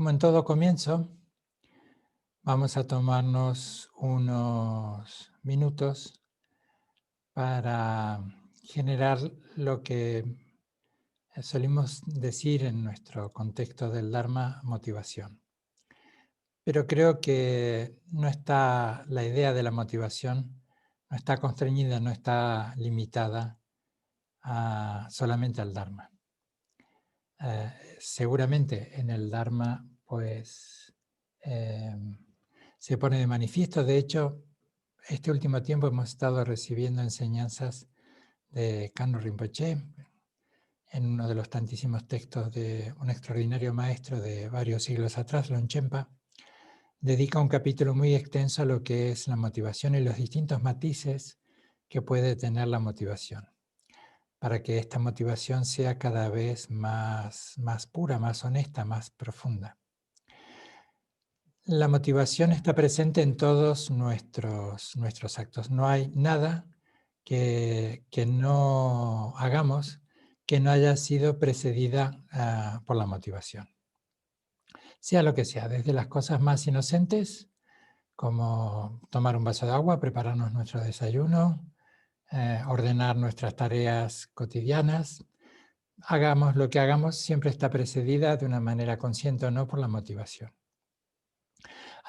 Como en todo comienzo, vamos a tomarnos unos minutos para generar lo que solimos decir en nuestro contexto del Dharma, motivación. Pero creo que no está la idea de la motivación, no está constreñida, no está limitada solamente al Dharma. Seguramente en el Dharma, pues, se pone de manifiesto. De hecho, este último tiempo hemos estado recibiendo enseñanzas de Kanro Rinpoche en uno de los tantísimos textos de un extraordinario maestro de varios siglos atrás, Longchenpa. Dedica un capítulo muy extenso a lo que es la motivación y los distintos matices que puede tener la motivación, para que esta motivación sea cada vez más pura, más honesta, más profunda. La motivación está presente en todos nuestros actos. No hay nada que no hagamos que no haya sido precedida por la motivación. Sea lo que sea, desde las cosas más inocentes, como tomar un vaso de agua, prepararnos nuestro desayuno, ordenar nuestras tareas cotidianas. Hagamos lo que hagamos, siempre está precedida de una manera consciente o no por la motivación.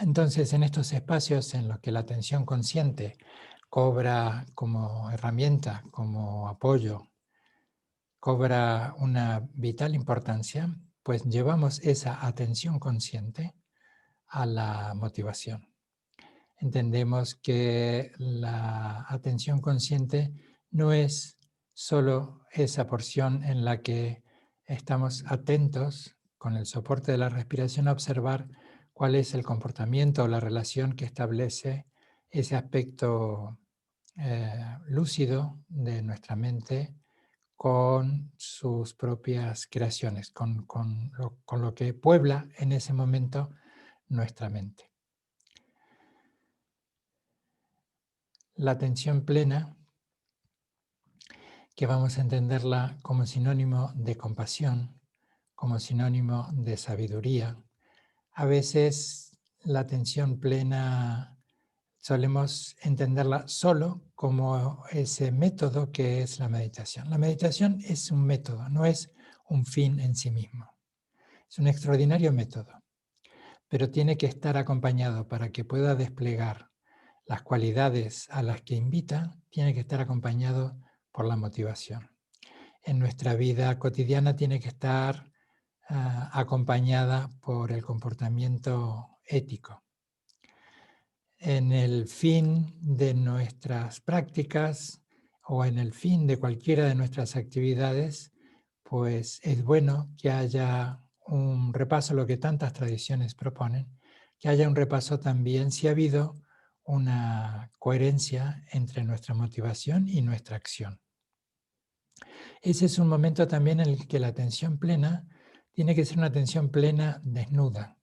Entonces, en estos espacios en los que la atención consciente cobra como herramienta, como apoyo, cobra una vital importancia, pues llevamos esa atención consciente a la motivación. Entendemos que la atención consciente no es solo esa porción en la que estamos atentos con el soporte de la respiración a observar cuál es el comportamiento o la relación que establece ese aspecto lúcido de nuestra mente con sus propias creaciones, con lo que puebla en ese momento nuestra mente. La atención plena, que vamos a entenderla como sinónimo de compasión, como sinónimo de sabiduría. A veces la atención plena solemos entenderla solo como ese método que es la meditación. La meditación es un método, no es un fin en sí mismo. Es un extraordinario método, pero tiene que estar acompañado para que pueda desplegar las cualidades a las que invita, tiene que estar acompañado por la motivación. En nuestra vida cotidiana tiene que estar acompañada por el comportamiento ético. En el fin de nuestras prácticas o en el fin de cualquiera de nuestras actividades, pues es bueno que haya un repaso, lo que tantas tradiciones proponen, que haya un repaso también si ha habido una coherencia entre nuestra motivación y nuestra acción. Ese es un momento también en el que la atención plena tiene que ser una atención plena desnuda,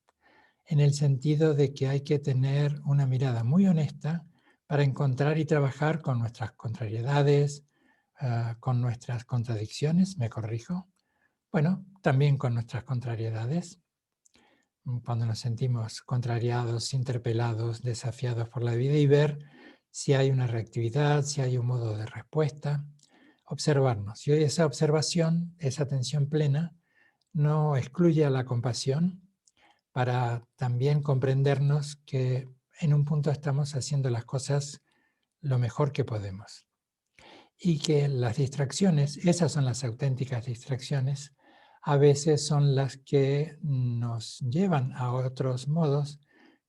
en el sentido de que hay que tener una mirada muy honesta para encontrar y trabajar con nuestras contrariedades, con nuestras contradicciones, me corrijo, bueno, también con nuestras contrariedades, cuando nos sentimos contrariados, interpelados, desafiados por la vida y ver si hay una reactividad, si hay un modo de respuesta, observarnos. Y esa observación, esa atención plena, no excluye a la compasión para también comprendernos que en un punto estamos haciendo las cosas lo mejor que podemos. Y que las distracciones, esas son las auténticas distracciones, a veces son las que nos llevan a otros modos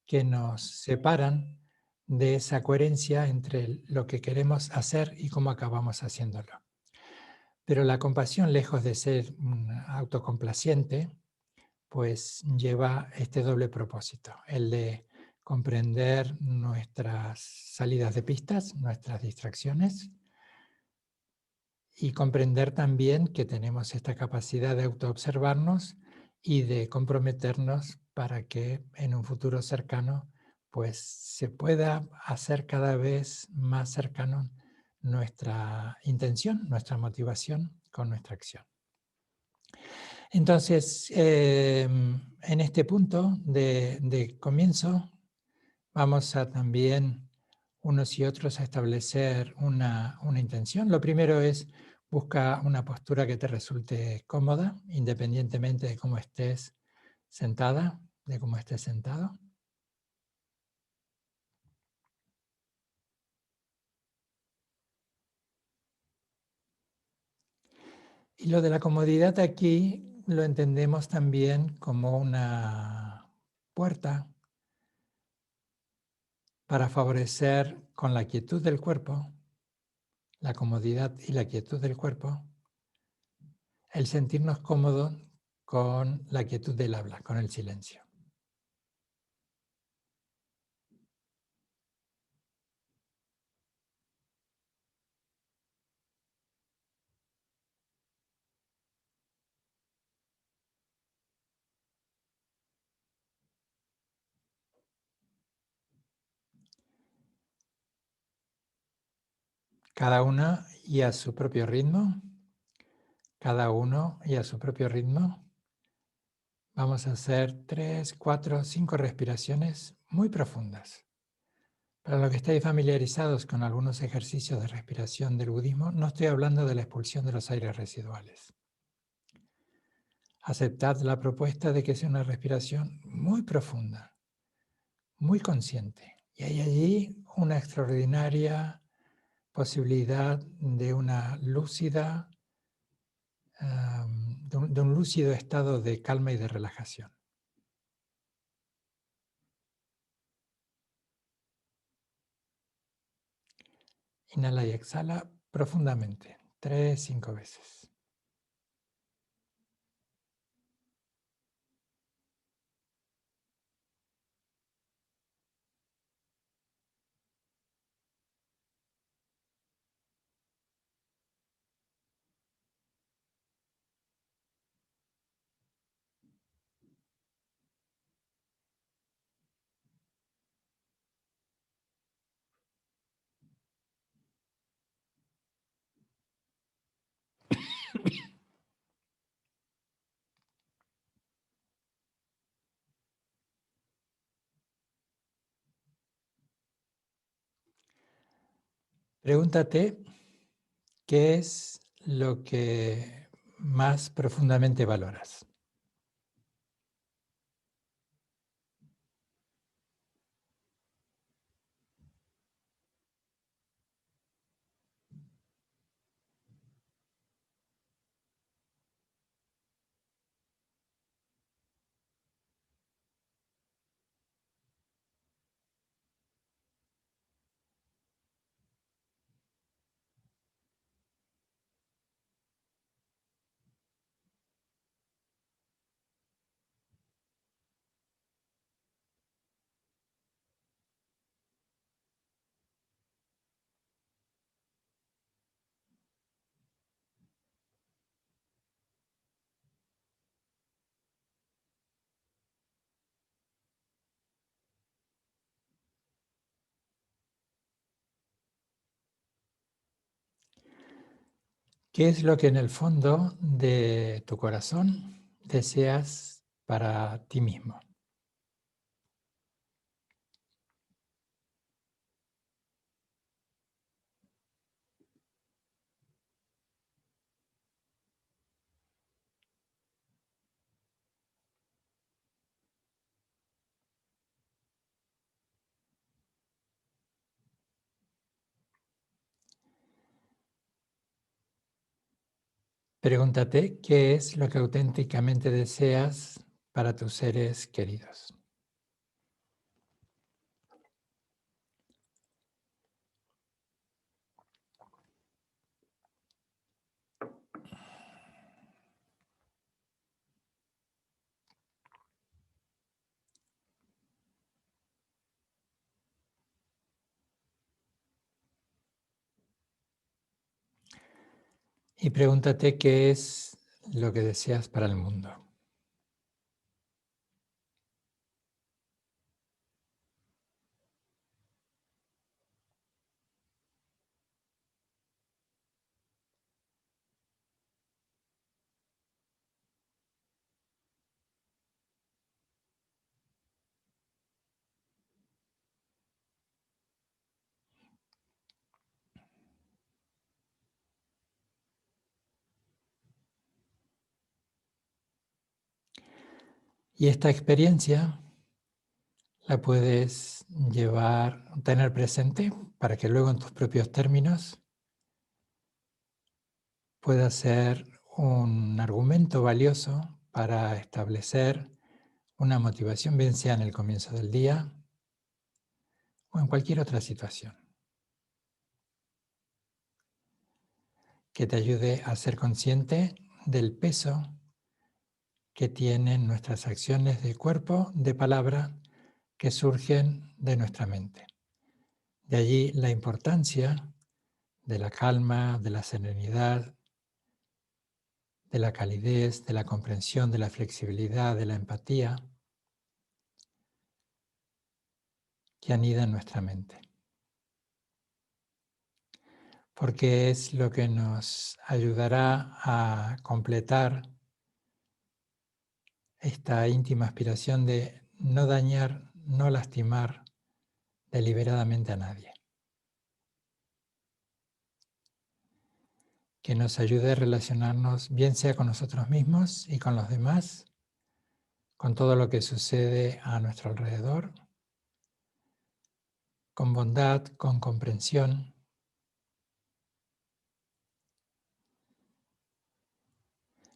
que nos separan de esa coherencia entre lo que queremos hacer y cómo acabamos haciéndolo. Pero la compasión, lejos de ser autocomplaciente, pues lleva este doble propósito, el de comprender nuestras salidas de pistas, nuestras distracciones, y comprender también que tenemos esta capacidad de autoobservarnos y de comprometernos para que en un futuro cercano pues se pueda hacer cada vez más cercano nuestra intención, nuestra motivación con nuestra acción. Entonces, en este punto de comienzo, vamos a también unos y otros a establecer una intención. Lo primero es busca una postura que te resulte cómoda, independientemente de cómo estés sentada, de cómo estés sentado. Y lo de la comodidad aquí lo entendemos también como una puerta para favorecer con la quietud del cuerpo, la comodidad y la quietud del cuerpo, el sentirnos cómodos con la quietud del habla, con el silencio. Cada una y a su propio ritmo, cada uno y a su propio ritmo. Vamos a hacer 3, 4, 5 respiraciones muy profundas. Para los que estáis familiarizados con algunos ejercicios de respiración del budismo, no estoy hablando de la expulsión de los aires residuales. Aceptad la propuesta de que sea una respiración muy profunda, muy consciente. Y hay allí una extraordinaria posibilidad de una lúcida, de un lúcido estado de calma y de relajación. Inhala y exhala profundamente, 3, 5 veces. Pregúntate qué es lo que más profundamente valoras. ¿Qué es lo que en el fondo de tu corazón deseas para ti mismo? Pregúntate qué es lo que auténticamente deseas para tus seres queridos. Y pregúntate qué es lo que deseas para el mundo. Y esta experiencia la puedes tener presente para que luego en tus propios términos pueda ser un argumento valioso para establecer una motivación, bien sea en el comienzo del día o en cualquier otra situación, que te ayude a ser consciente del peso que tienen nuestras acciones de cuerpo, de palabra, que surgen de nuestra mente. De allí la importancia de la calma, de la serenidad, de la calidez, de la comprensión, de la flexibilidad, de la empatía que anida en nuestra mente. Porque es lo que nos ayudará a completar esta íntima aspiración de no dañar, no lastimar deliberadamente a nadie. Que nos ayude a relacionarnos bien sea con nosotros mismos y con los demás, con todo lo que sucede a nuestro alrededor, con bondad, con comprensión.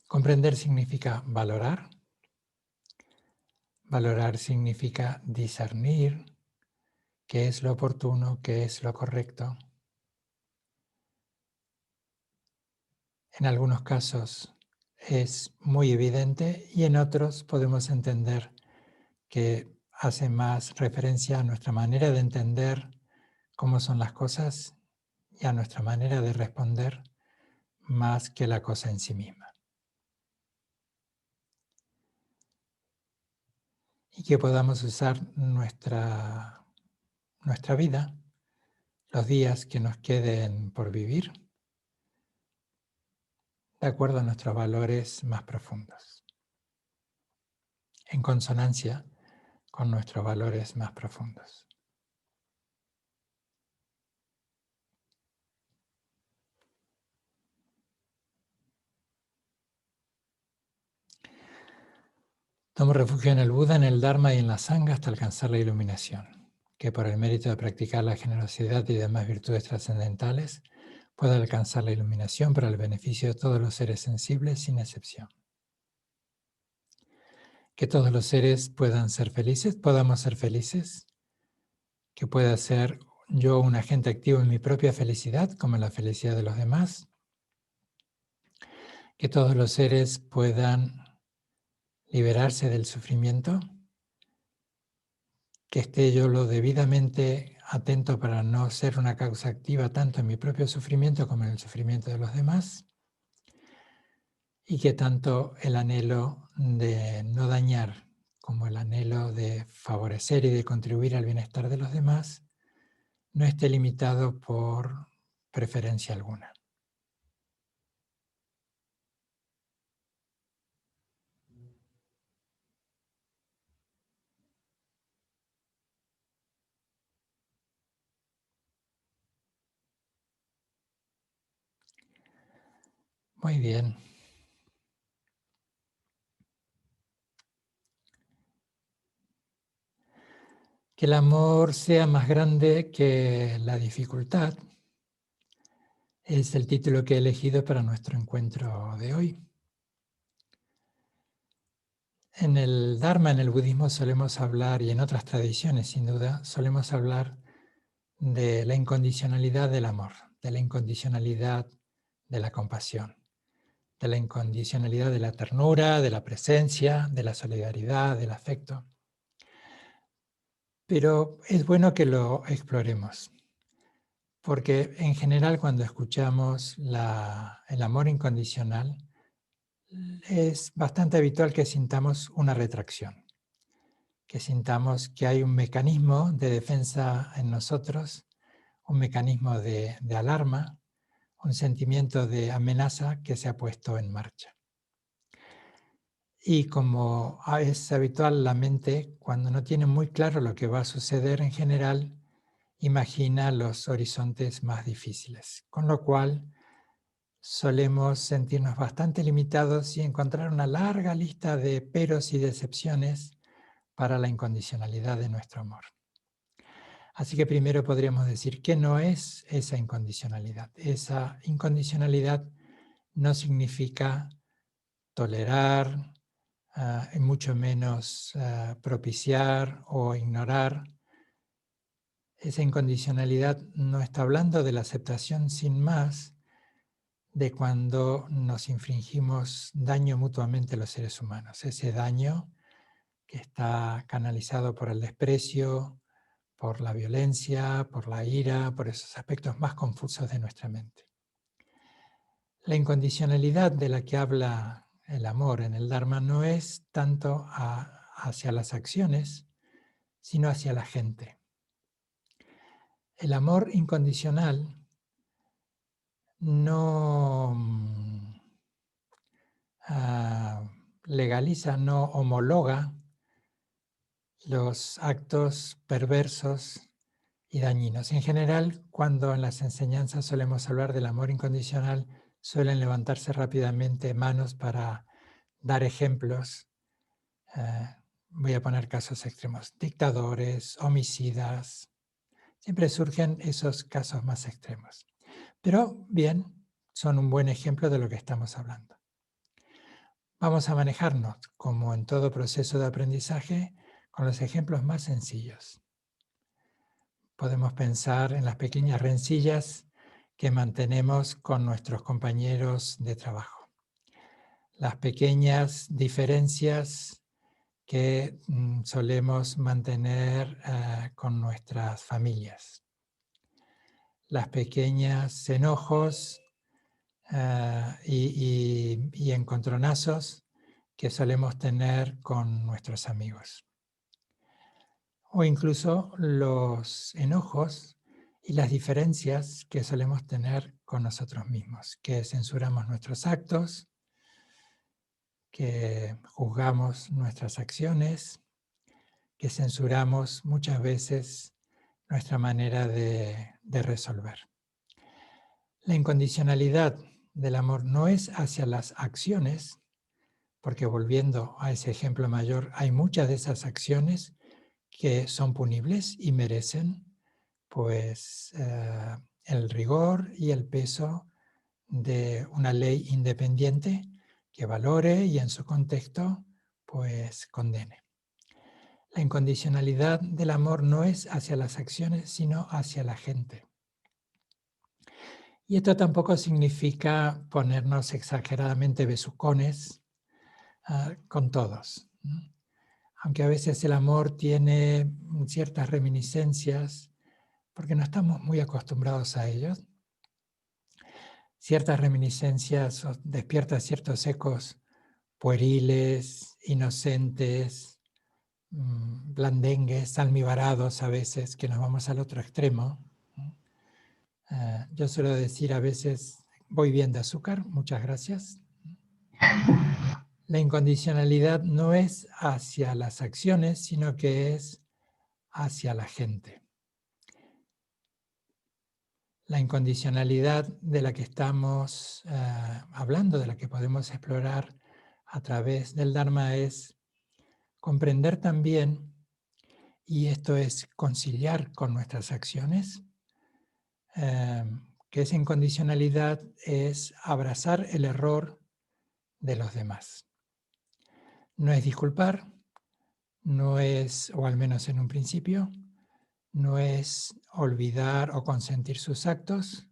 Comprender significa valorar. Valorar significa discernir qué es lo oportuno, qué es lo correcto. En algunos casos es muy evidente y en otros podemos entender que hace más referencia a nuestra manera de entender cómo son las cosas y a nuestra manera de responder más que la cosa en sí misma. Y que podamos usar nuestra vida, los días que nos queden por vivir, de acuerdo a nuestros valores más profundos, en consonancia con nuestros valores más profundos. Tomo refugio en el Buda, en el Dharma y en la Sangha hasta alcanzar la iluminación, que por el mérito de practicar la generosidad y demás virtudes trascendentales pueda alcanzar la iluminación para el beneficio de todos los seres sensibles sin excepción. Que todos los seres puedan ser felices, podamos ser felices, que pueda ser yo un agente activo en mi propia felicidad como en la felicidad de los demás, que todos los seres puedan liberarse del sufrimiento, que esté yo lo debidamente atento para no ser una causa activa tanto en mi propio sufrimiento como en el sufrimiento de los demás, y que tanto el anhelo de no dañar como el anhelo de favorecer y de contribuir al bienestar de los demás no esté limitado por preferencia alguna. Muy bien. Que el amor sea más grande que la dificultad es el título que he elegido para nuestro encuentro de hoy. En el Dharma, en el budismo, solemos hablar, y en otras tradiciones sin duda, solemos hablar de la incondicionalidad del amor, de la incondicionalidad de la compasión, de la incondicionalidad de la ternura, de la presencia, de la solidaridad, del afecto. Pero es bueno que lo exploremos, porque en general cuando escuchamos el amor incondicional, es bastante habitual que sintamos una retracción, que sintamos que hay un mecanismo de defensa en nosotros, un mecanismo de alarma, un sentimiento de amenaza que se ha puesto en marcha. Y como es habitual, la mente, cuando no tiene muy claro lo que va a suceder en general, imagina los horizontes más difíciles, con lo cual solemos sentirnos bastante limitados y encontrar una larga lista de peros y decepciones para la incondicionalidad de nuestro amor. Así que primero podríamos decir que no es esa incondicionalidad. Esa incondicionalidad no significa tolerar, y mucho menos propiciar o ignorar. Esa incondicionalidad no está hablando de la aceptación sin más de cuando nos infringimos daño mutuamente los seres humanos. Ese daño que está canalizado por el desprecio, por la violencia, por la ira, por esos aspectos más confusos de nuestra mente. La incondicionalidad de la que habla el amor en el Dharma no es tanto hacia las acciones, sino hacia la gente. El amor incondicional no legaliza, no homologa los actos perversos y dañinos. En general, cuando en las enseñanzas solemos hablar del amor incondicional, suelen levantarse rápidamente manos para dar ejemplos. Voy a poner casos extremos: dictadores, homicidas. Siempre surgen esos casos más extremos. Pero bien, son un buen ejemplo de lo que estamos hablando. Vamos a manejarnos, como en todo proceso de aprendizaje, con los ejemplos más sencillos. Podemos pensar en las pequeñas rencillas que mantenemos con nuestros compañeros de trabajo. Las pequeñas diferencias que solemos mantener con nuestras familias. Las pequeños enojos y encontronazos que solemos tener con nuestros amigos. O incluso los enojos y las diferencias que solemos tener con nosotros mismos, que censuramos nuestros actos, que juzgamos nuestras acciones, que censuramos muchas veces nuestra manera de resolver. La incondicionalidad del amor no es hacia las acciones, porque volviendo a ese ejemplo mayor, hay muchas de esas acciones que son punibles y merecen pues el rigor y el peso de una ley independiente que valore y en su contexto pues condene. La incondicionalidad del amor no es hacia las acciones, sino hacia la gente. Y esto tampoco significa ponernos exageradamente besucones con todos. Aunque a veces el amor tiene ciertas reminiscencias, porque no estamos muy acostumbrados a ellos, ciertas reminiscencias despiertan ciertos ecos pueriles, inocentes, blandengues, almibarados a veces, que nos vamos al otro extremo. Yo suelo decir a veces, voy bien de azúcar, muchas gracias. La incondicionalidad no es hacia las acciones, sino que es hacia la gente. La incondicionalidad de la que estamos hablando, de la que podemos explorar a través del Dharma, es comprender también, y esto es conciliar con nuestras acciones, que esa incondicionalidad es abrazar el error de los demás. No es disculpar, no es, o al menos en un principio, no es olvidar o consentir sus actos,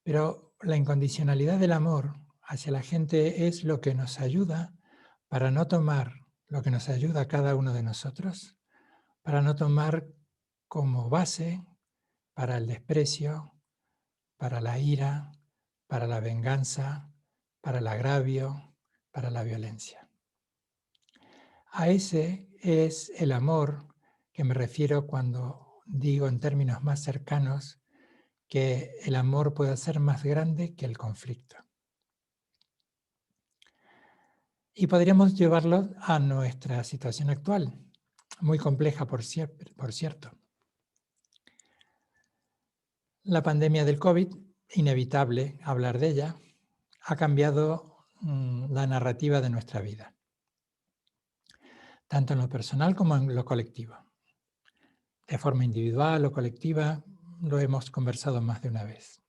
pero la incondicionalidad del amor hacia la gente es lo que nos ayuda para no tomar, lo que nos ayuda a cada uno de nosotros, para no tomar como base para el desprecio, para la ira, para la venganza, para el agravio, para la violencia. A ese es el amor que me refiero cuando digo en términos más cercanos que el amor puede ser más grande que el conflicto. Y podríamos llevarlo a nuestra situación actual, muy compleja por cierto. La pandemia del COVID, inevitable hablar de ella, ha cambiado la narrativa de nuestra vida, tanto en lo personal como en lo colectivo. De forma individual o colectiva, lo hemos conversado más de una vez.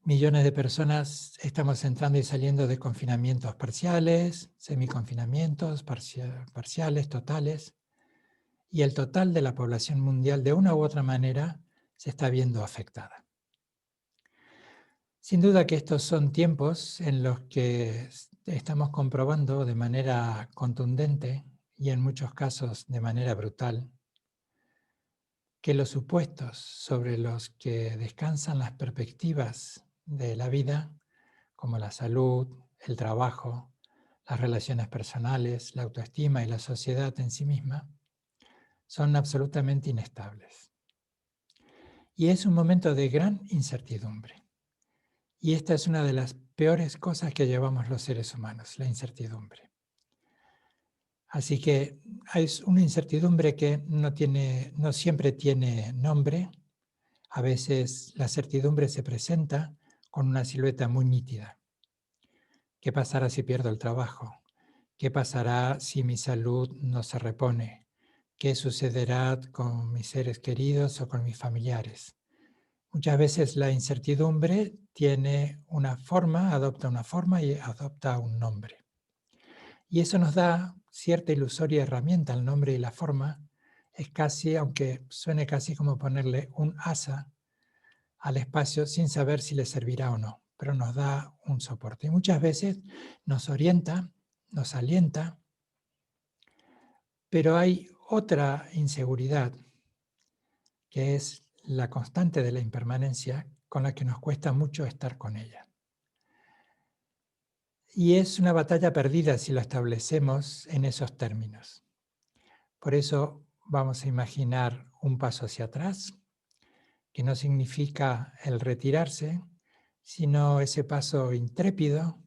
Millones de personas estamos entrando y saliendo de confinamientos parciales, semiconfinamientos, parciales, totales, y el total de la población mundial de una u otra manera se está viendo afectada. Sin duda que estos son tiempos en los que estamos comprobando de manera contundente y en muchos casos de manera brutal que los supuestos sobre los que descansan las perspectivas de la vida, como la salud, el trabajo, las relaciones personales, la autoestima y la sociedad en sí misma, son absolutamente inestables. Y es un momento de gran incertidumbre. Y esta es una de las peores cosas que llevamos los seres humanos, la incertidumbre. Así que es una incertidumbre que no siempre tiene nombre. A veces la certidumbre se presenta con una silueta muy nítida. ¿Qué pasará si pierdo el trabajo? ¿Qué pasará si mi salud no se repone? ¿Qué sucederá con mis seres queridos o con mis familiares? Muchas veces la incertidumbre tiene una forma y adopta un nombre. Y eso nos da cierta ilusoria herramienta. El nombre y la forma es casi, aunque suene casi como ponerle un asa al espacio sin saber si le servirá o no, pero nos da un soporte. Y muchas veces nos orienta, nos alienta, pero hay otra inseguridad, que es la constante de la impermanencia, con la que nos cuesta mucho estar con ella. Y es una batalla perdida si lo establecemos en esos términos. Por eso vamos a imaginar un paso hacia atrás, que no significa el retirarse, sino ese paso intrépido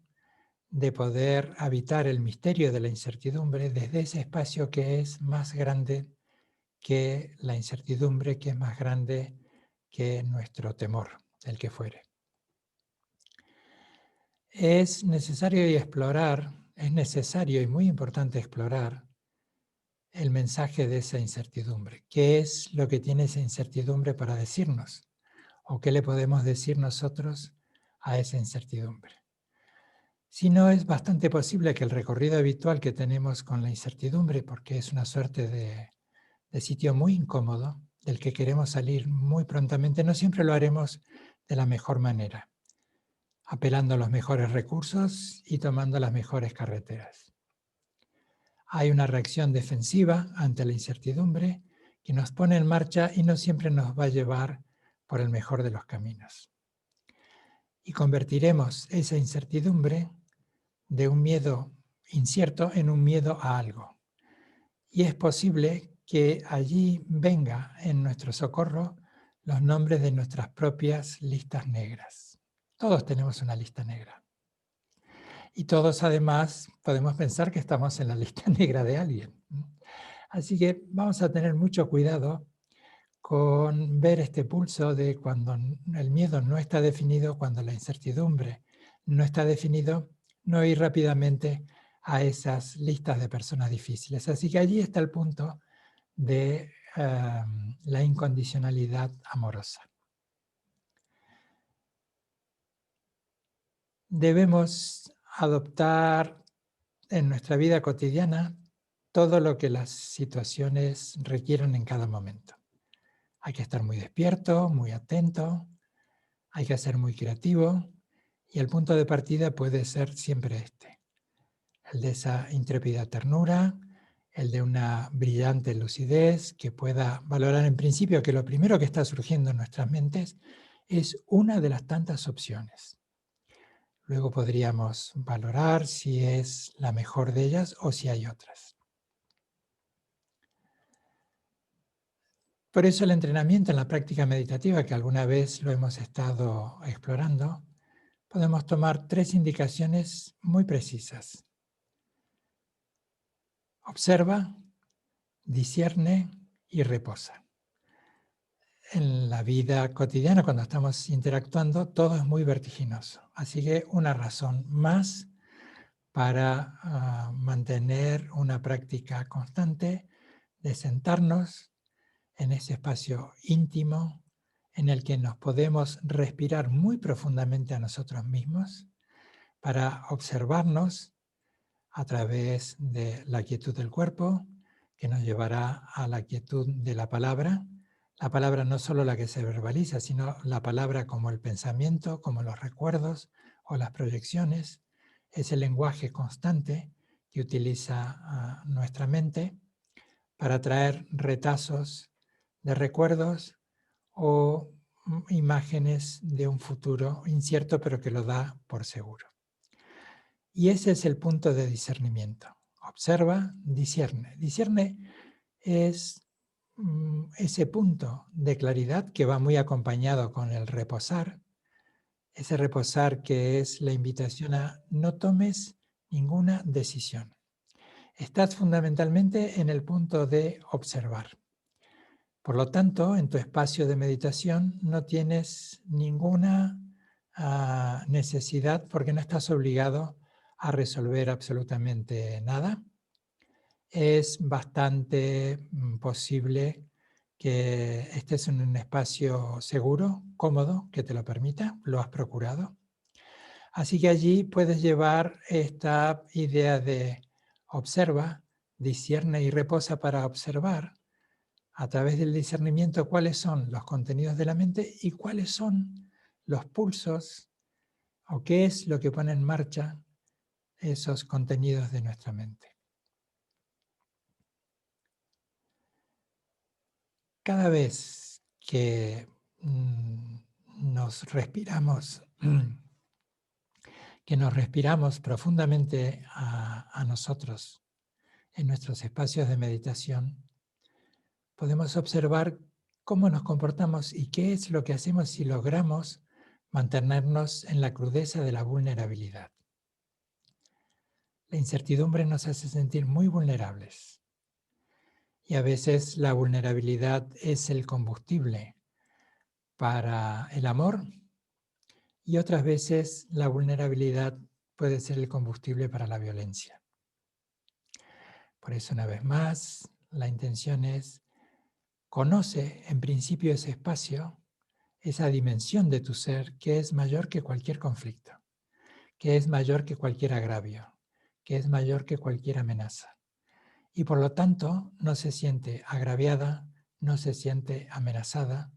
de poder habitar el misterio de la incertidumbre desde ese espacio que es más grande que la incertidumbre, que es más grande que nuestro temor, el que fuere. Es necesario y muy importante explorar el mensaje de esa incertidumbre. ¿Qué es lo que tiene esa incertidumbre para decirnos? ¿O qué le podemos decir nosotros a esa incertidumbre? Si no, es bastante posible que el recorrido habitual que tenemos con la incertidumbre, porque es una suerte de sitio muy incómodo, del que queremos salir muy prontamente, no siempre lo haremos de la mejor manera, apelando a los mejores recursos y tomando las mejores carreteras. Hay una reacción defensiva ante la incertidumbre que nos pone en marcha y no siempre nos va a llevar por el mejor de los caminos. Y convertiremos esa incertidumbre de un miedo incierto en un miedo a algo. Y es posible que allí venga en nuestro socorro los nombres de nuestras propias listas negras. Todos tenemos una lista negra. Y todos además podemos pensar que estamos en la lista negra de alguien. Así que vamos a tener mucho cuidado con ver este pulso de cuando el miedo no está definido, cuando la incertidumbre no está definido, no ir rápidamente a esas listas de personas difíciles. Así que allí está el punto de la incondicionalidad amorosa. Debemos adoptar en nuestra vida cotidiana todo lo que las situaciones requieran en cada momento. Hay que estar muy despierto, muy atento, hay que ser muy creativo y el punto de partida puede ser siempre este, el de esa intrépida ternura, el de una brillante lucidez que pueda valorar en principio que lo primero que está surgiendo en nuestras mentes es una de las tantas opciones. Luego podríamos valorar si es la mejor de ellas o si hay otras. Por eso el entrenamiento en la práctica meditativa, que alguna vez lo hemos estado explorando, podemos tomar 3 indicaciones muy precisas. Observa, discierne y reposa. en la vida cotidiana, cuando estamos interactuando, todo es muy vertiginoso. Así que una razón más para mantener una práctica constante de sentarnos en ese espacio íntimo en el que nos podemos respirar muy profundamente a nosotros mismos para observarnos a través de la quietud del cuerpo, que nos llevará a la quietud de la palabra. La palabra no solo la que se verbaliza, sino la palabra como el pensamiento, como los recuerdos o las proyecciones. Es el lenguaje constante que utiliza nuestra mente para traer retazos de recuerdos o imágenes de un futuro incierto, pero que lo da por seguro. Y ese es el punto de discernimiento. Observa, discierne. Discierne es ese punto de claridad que va muy acompañado con el reposar. Ese reposar que es la invitación a no tomes ninguna decisión. Estás fundamentalmente en el punto de observar. Por lo tanto, en tu espacio de meditación no tienes ninguna necesidad, porque no estás obligado a resolver absolutamente nada. Es bastante posible que estés en un espacio seguro, cómodo, que te lo permita, lo has procurado. Así que allí puedes llevar esta idea de observa, discierne y reposa para observar a través del discernimiento cuáles son los contenidos de la mente y cuáles son los pulsos o qué es lo que pone en marcha esos contenidos de nuestra mente. Cada vez que nos respiramos, profundamente a nosotros en nuestros espacios de meditación, podemos observar cómo nos comportamos y qué es lo que hacemos si logramos mantenernos en la crudeza de la vulnerabilidad. La incertidumbre nos hace sentir muy vulnerables y a veces la vulnerabilidad es el combustible para el amor y otras veces la vulnerabilidad puede ser el combustible para la violencia. Por eso, una vez más, la intención es: conoce en principio ese espacio, esa dimensión de tu ser que es mayor que cualquier conflicto, que es mayor que cualquier agravio, que es mayor que cualquier amenaza. Y por lo tanto no se siente agraviada, no se siente amenazada,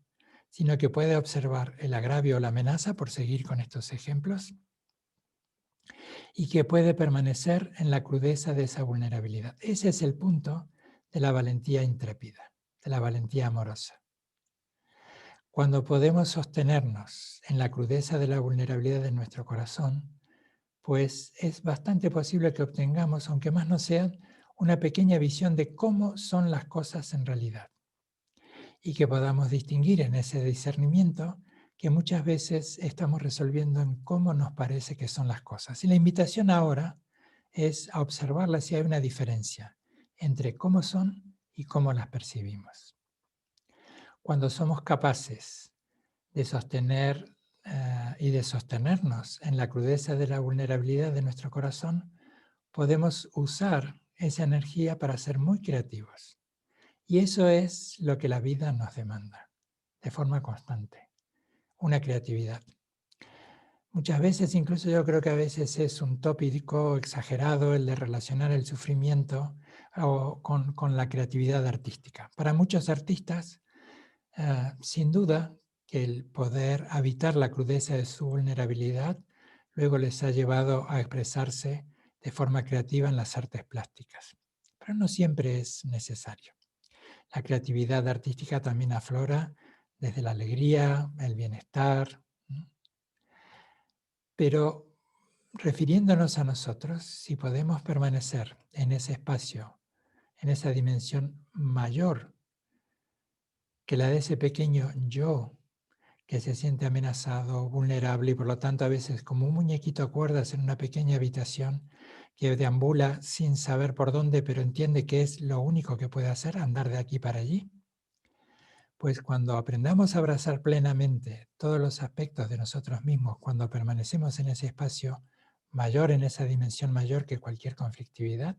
sino que puede observar el agravio o la amenaza, por seguir con estos ejemplos, y que puede permanecer en la crudeza de esa vulnerabilidad. Ese es el punto de la valentía intrépida, de la valentía amorosa. Cuando podemos sostenernos en la crudeza de la vulnerabilidad de nuestro corazón, pues es bastante posible que obtengamos, aunque más no sea, una pequeña visión de cómo son las cosas en realidad. Y que podamos distinguir en ese discernimiento que muchas veces estamos resolviendo en cómo nos parece que son las cosas. Y la invitación ahora es a observarla si hay una diferencia entre cómo son y cómo las percibimos. Cuando somos capaces de sostener y de sostenernos en la crudeza de la vulnerabilidad de nuestro corazón, podemos usar esa energía para ser muy creativos. Y eso es lo que la vida nos demanda, de forma constante, una creatividad. Muchas veces, incluso yo creo que a veces es un tópico exagerado el de relacionar el sufrimiento con la creatividad artística. Para muchos artistas, sin duda, que el poder habitar la crudeza de su vulnerabilidad luego les ha llevado a expresarse de forma creativa en las artes plásticas. Pero no siempre es necesario. La creatividad artística también aflora desde la alegría, el bienestar. Pero refiriéndonos a nosotros, si podemos permanecer en ese espacio, en esa dimensión mayor que la de ese pequeño yo que se siente amenazado, vulnerable y por lo tanto a veces como un muñequito a cuerdas en una pequeña habitación que deambula sin saber por dónde, pero entiende que es lo único que puede hacer, andar de aquí para allí, Pues cuando aprendamos a abrazar plenamente todos los aspectos de nosotros mismos, cuando permanecemos en ese espacio mayor, en esa dimensión mayor que cualquier conflictividad,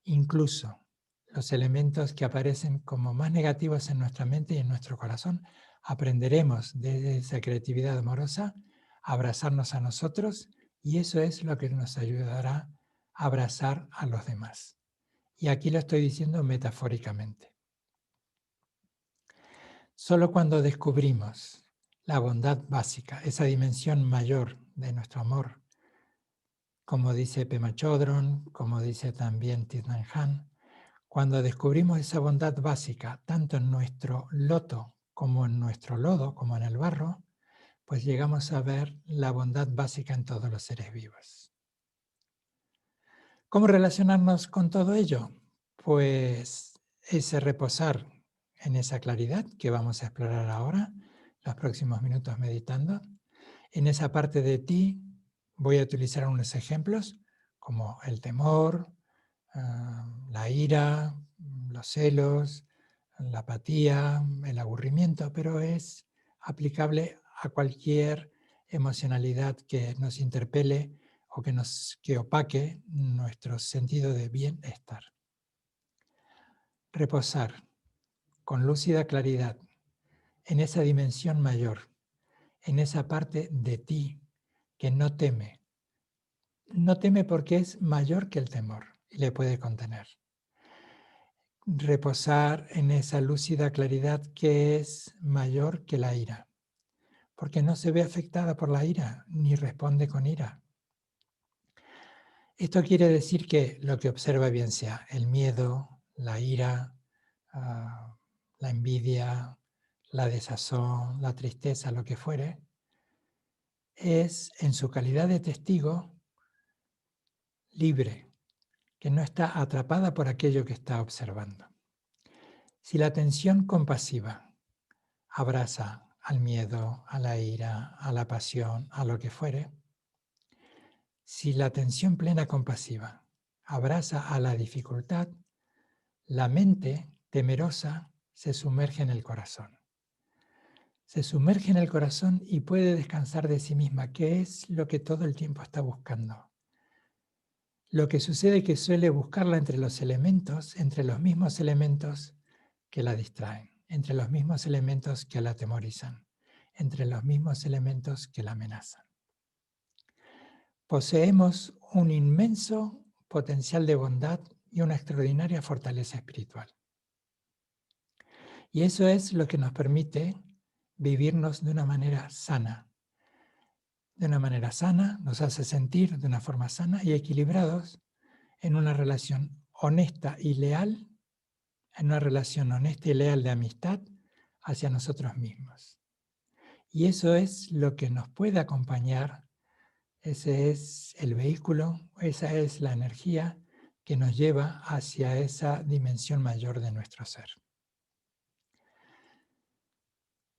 incluso los elementos que aparecen como más negativos en nuestra mente y en nuestro corazón, aprenderemos de esa creatividad amorosa a abrazarnos a nosotros, y eso es lo que nos ayudará a abrazar a los demás. Y aquí lo estoy diciendo metafóricamente. Solo cuando descubrimos la bondad básica, esa dimensión mayor de nuestro amor, como dice Pema Chodron, como dice también Thich Nhat Hanh, cuando descubrimos esa bondad básica, tanto en nuestro loto como en nuestro lodo, como en el barro, pues llegamos a ver la bondad básica en todos los seres vivos. ¿Cómo relacionarnos con todo ello? Pues ese reposar en esa claridad que vamos a explorar ahora, los próximos minutos meditando. En esa parte de ti voy a utilizar unos ejemplos como el temor, la ira, los celos, la apatía, el aburrimiento, pero es aplicable a cualquier emocionalidad que nos interpele o que opaque nuestro sentido de bienestar. Reposar con lúcida claridad en esa dimensión mayor, en esa parte de ti que no teme. No teme porque es mayor que el temor y le puede contener. Reposar en esa lúcida claridad que es mayor que la ira, porque no se ve afectada por la ira ni responde con ira. Esto quiere decir que lo que observa, bien sea el miedo, la ira, la envidia, la desazón, la tristeza, lo que fuere, es en su calidad de testigo libre, que no está atrapada por aquello que está observando. Si la atención compasiva abraza al miedo, a la ira, a la pasión, a lo que fuere, si la atención plena compasiva abraza a la dificultad, la mente temerosa se sumerge en el corazón. Se sumerge en el corazón y puede descansar de sí misma, que es lo que todo el tiempo está buscando. Lo que sucede es que suele buscarla entre los elementos, entre los mismos elementos que la distraen, entre los mismos elementos que la atemorizan, entre los mismos elementos que la amenazan. Poseemos un inmenso potencial de bondad y una extraordinaria fortaleza espiritual. Y eso es lo que nos permite vivirnos de una manera sana. De una manera sana, nos hace sentir de una forma sana y equilibrados en una relación honesta y leal, en una relación honesta y leal de amistad hacia nosotros mismos. Y eso es lo que nos puede acompañar, ese es el vehículo, esa es la energía que nos lleva hacia esa dimensión mayor de nuestro ser.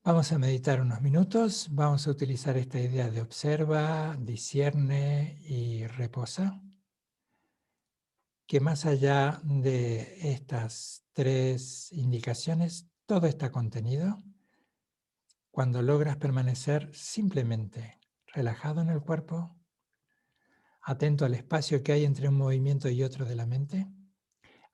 Vamos a meditar unos minutos, vamos a utilizar esta idea de observa, discierne y reposa, que más allá de estas tres indicaciones, todo está contenido cuando logras permanecer simplemente relajado en el cuerpo, atento al espacio que hay entre un movimiento y otro de la mente,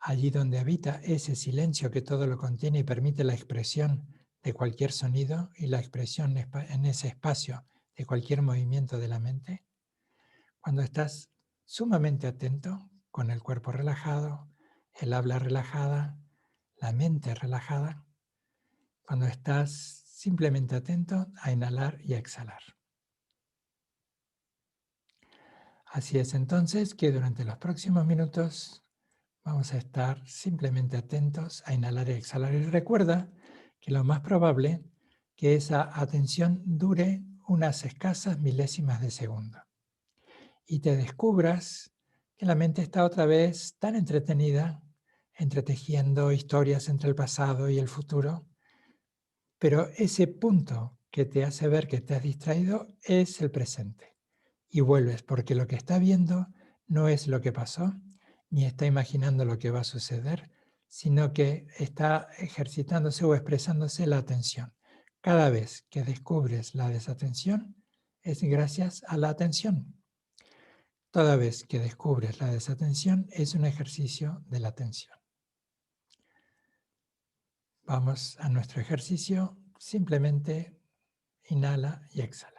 allí donde habita ese silencio que todo lo contiene y permite la expresión de cualquier sonido y la expresión en ese espacio de cualquier movimiento de la mente, cuando estás sumamente atento, con el cuerpo relajado, el habla relajada, la mente relajada, cuando estás simplemente atento a inhalar y a exhalar. Así es entonces que durante los próximos minutos vamos a estar simplemente atentos a inhalar y exhalar. Y recuerda que lo más probable que esa atención dure unas escasas milésimas de segundo. Y te descubras que la mente está otra vez tan entretenida, entretejiendo historias entre el pasado y el futuro, pero ese punto que te hace ver que te has distraído es el presente. Y vuelves, porque lo que está viendo no es lo que pasó, ni está imaginando lo que va a suceder, sino que está ejercitándose o expresándose la atención. Cada vez que descubres la desatención, es gracias a la atención. Toda vez que descubres la desatención, es un ejercicio de la atención. Vamos a nuestro ejercicio, simplemente inhala y exhala.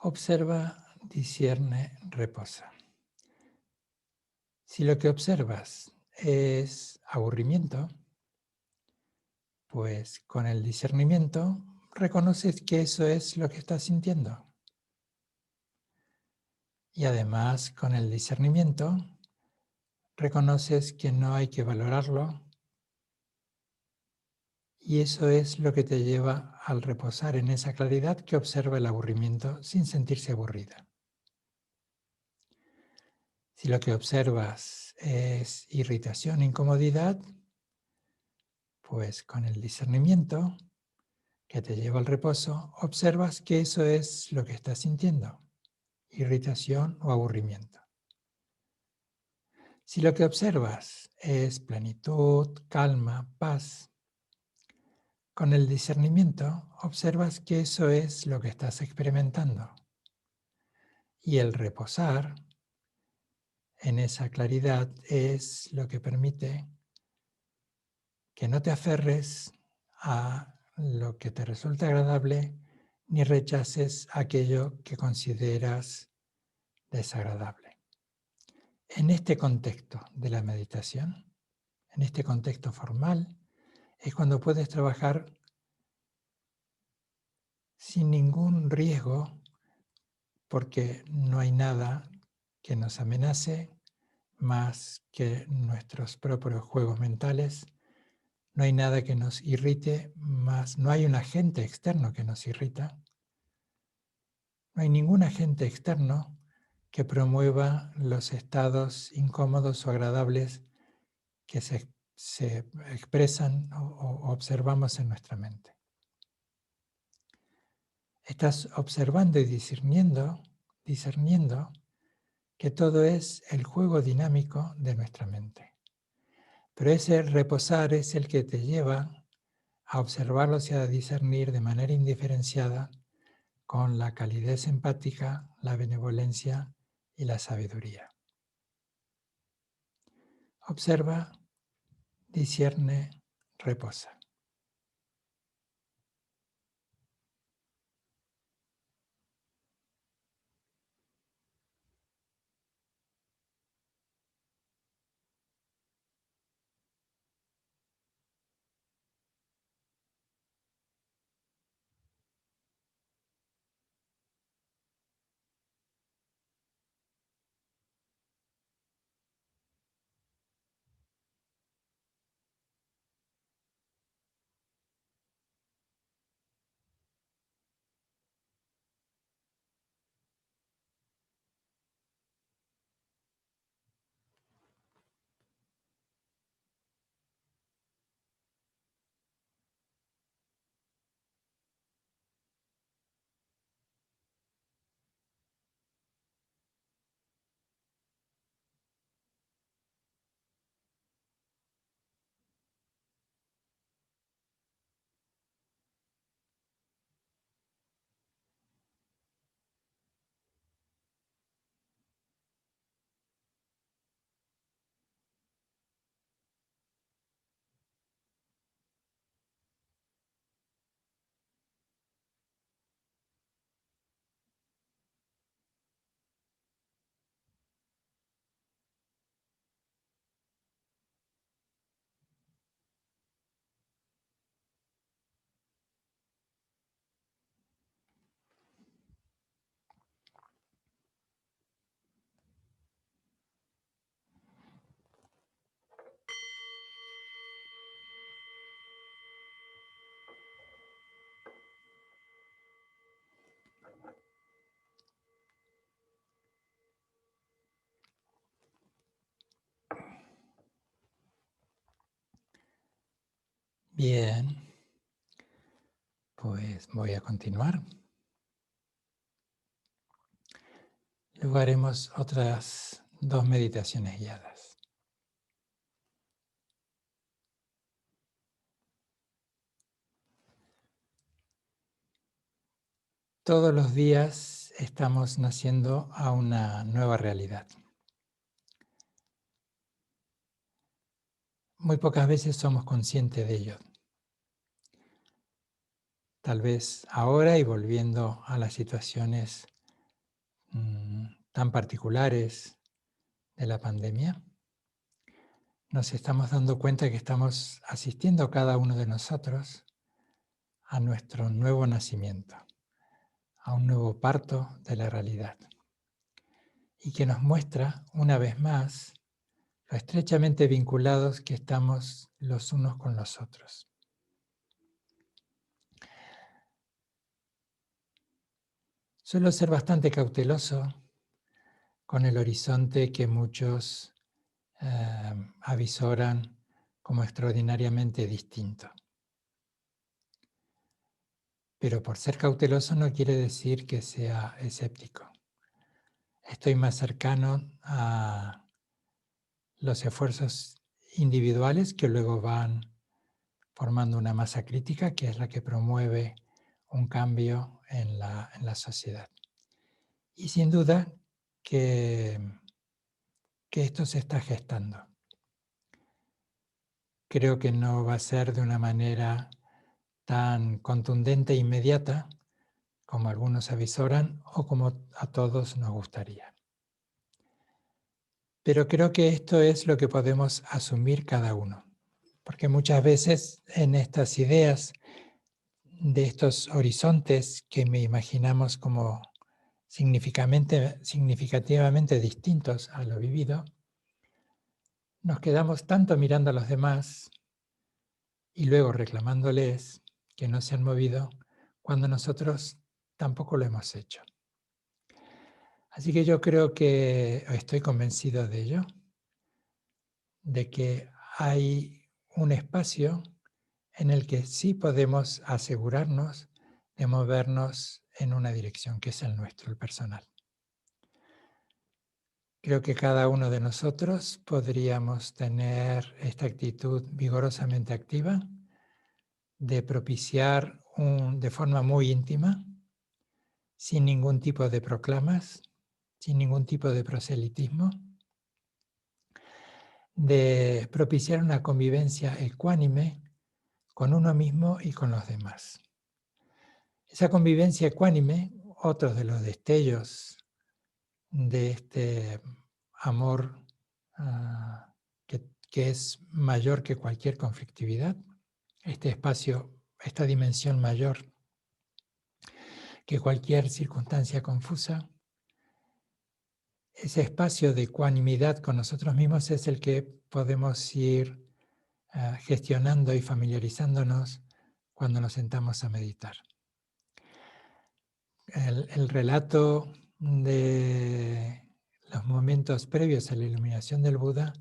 Observa, discierne, reposa. Si lo que observas es aburrimiento, pues con el discernimiento reconoces que eso es lo que estás sintiendo. Y además con el discernimiento reconoces que no hay que valorarlo y eso es lo que te lleva al reposar en esa claridad que observa el aburrimiento sin sentirse aburrida. Si lo que observas es irritación, incomodidad, pues con el discernimiento que te lleva al reposo, observas que eso es lo que estás sintiendo, irritación o aburrimiento. Si lo que observas es plenitud, calma, paz, con el discernimiento observas que eso es lo que estás experimentando. Y el reposar en esa claridad es lo que permite que no te aferres a lo que te resulta agradable ni rechaces aquello que consideras desagradable. En este contexto de la meditación, en este contexto formal, es cuando puedes trabajar sin ningún riesgo, porque no hay nada que nos amenace más que nuestros propios juegos mentales. No hay nada que nos irrite más, no hay un agente externo que nos irrita. No hay ningún agente externo que promueva los estados incómodos o agradables que se expresan o observamos en nuestra mente. Estás observando y discerniendo que todo es el juego dinámico de nuestra mente. Pero ese reposar es el que te lleva a observarlos y a discernir de manera indiferenciada con la calidez empática, la benevolencia y la sabiduría. Observa, discierne, reposa. Bien, pues voy a continuar. Luego haremos otras 2 meditaciones guiadas. Todos los días estamos naciendo a una nueva realidad. Muy pocas veces somos conscientes de ello. Tal vez ahora, y volviendo a las situaciones tan particulares de la pandemia, nos estamos dando cuenta que estamos asistiendo cada uno de nosotros a nuestro nuevo nacimiento, a un nuevo parto de la realidad, y que nos muestra una vez más lo estrechamente vinculados que estamos los unos con los otros. Suelo ser bastante cauteloso con el horizonte que muchos avisoran como extraordinariamente distinto. Pero por ser cauteloso no quiere decir que sea escéptico. Estoy más cercano a los esfuerzos individuales que luego van formando una masa crítica que es la que promueve un cambio en la sociedad. Y sin duda que esto se está gestando. Creo que no va a ser de una manera tan contundente e inmediata como algunos avisoran o como a todos nos gustaría. Pero creo que esto es lo que podemos asumir cada uno, porque muchas veces en estas ideas de estos horizontes que me imaginamos como significativamente distintos a lo vivido, nos quedamos tanto mirando a los demás y luego reclamándoles que no se han movido cuando nosotros tampoco lo hemos hecho. Así que yo creo que estoy convencido de ello, de que hay un espacio en el que sí podemos asegurarnos de movernos en una dirección, que es el nuestro, el personal. Creo que cada uno de nosotros podríamos tener esta actitud vigorosamente activa de propiciar de forma muy íntima, sin ningún tipo de proclamas, sin ningún tipo de proselitismo, de propiciar una convivencia ecuánime con uno mismo y con los demás. Esa convivencia ecuánime, otro de los destellos de este amor que es mayor que cualquier conflictividad, este espacio, esta dimensión mayor que cualquier circunstancia confusa, ese espacio de ecuanimidad con nosotros mismos es el que podemos ir gestionando y familiarizándonos cuando nos sentamos a meditar. El relato de los momentos previos a la iluminación del Buda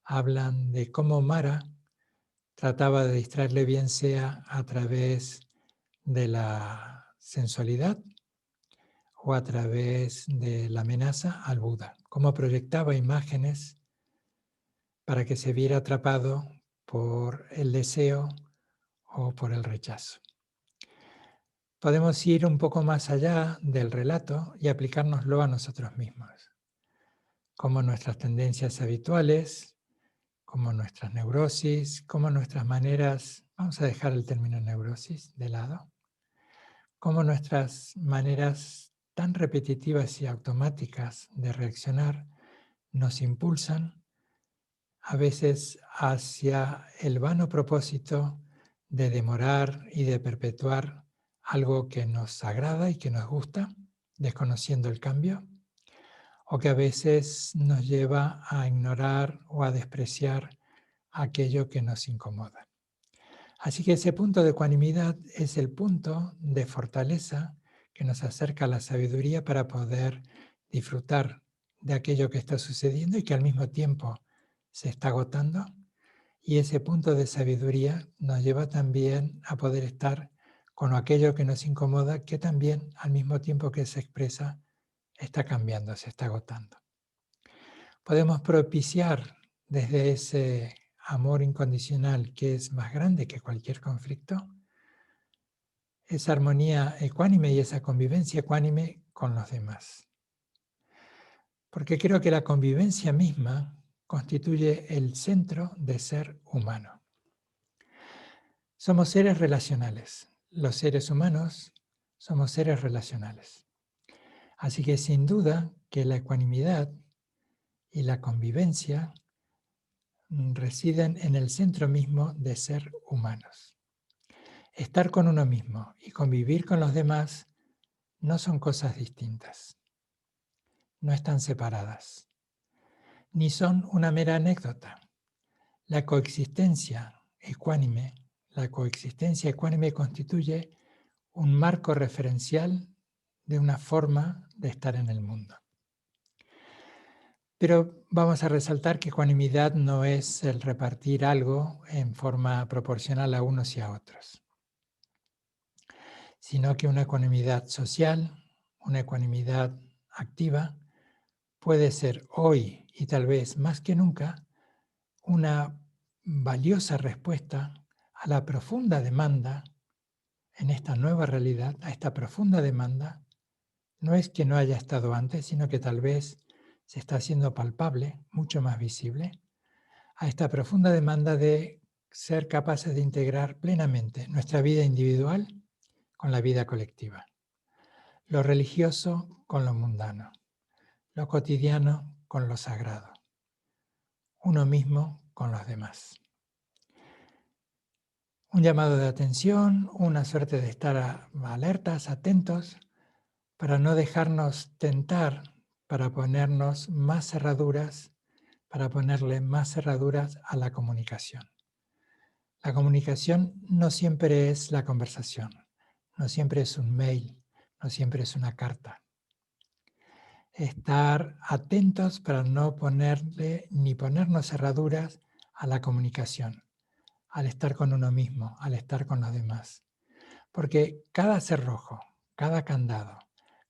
hablan de cómo Mara trataba de distraerle bien sea a través de la sensualidad o a través de la amenaza al Buda, cómo proyectaba imágenes para que se viera atrapado por el deseo o por el rechazo. Podemos ir un poco más allá del relato y aplicárnoslo a nosotros mismos, como nuestras tendencias habituales, como nuestras neurosis, como nuestras maneras, vamos a dejar el término neurosis de lado, como nuestras maneras tan repetitivas y automáticas de reaccionar nos impulsan a veces hacia el vano propósito de demorar y de perpetuar algo que nos agrada y que nos gusta, desconociendo el cambio, o que a veces nos lleva a ignorar o a despreciar aquello que nos incomoda. Así que ese punto de ecuanimidad es el punto de fortaleza que nos acerca a la sabiduría para poder disfrutar de aquello que está sucediendo y que al mismo tiempo se está agotando. Y ese punto de sabiduría nos lleva también a poder estar con aquello que nos incomoda, que también al mismo tiempo que se expresa, está cambiando, se está agotando. Podemos propiciar desde ese amor incondicional que es más grande que cualquier conflicto, esa armonía ecuánime y esa convivencia ecuánime con los demás. Porque creo que la convivencia misma constituye el centro de ser humano. Somos seres relacionales. Los seres humanos somos seres relacionales. Así que sin duda que la ecuanimidad y la convivencia residen en el centro mismo de ser humanos. Estar con uno mismo y convivir con los demás no son cosas distintas, no están separadas, ni son una mera anécdota. La coexistencia ecuánime constituye un marco referencial de una forma de estar en el mundo. Pero vamos a resaltar que ecuanimidad no es el repartir algo en forma proporcional a unos y a otros, sino que una ecuanimidad social, una ecuanimidad activa, puede ser hoy y tal vez más que nunca una valiosa respuesta a la profunda demanda en esta nueva realidad, a esta profunda demanda. No es que no haya estado antes, sino que tal vez se está haciendo palpable, mucho más visible, a esta profunda demanda de ser capaces de integrar plenamente nuestra vida individual con la vida colectiva, lo religioso con lo mundano, lo cotidiano con lo sagrado, uno mismo con los demás. Un llamado de atención, una suerte de estar alertas, atentos, para no dejarnos tentar, para ponernos más cerraduras, para ponerle más cerraduras a la comunicación. La comunicación no siempre es la conversación, no siempre es un mail, no siempre es una carta. Estar atentos para no ponerle ni ponernos cerraduras a la comunicación, al estar con uno mismo, al estar con los demás. Porque cada cerrojo, cada candado,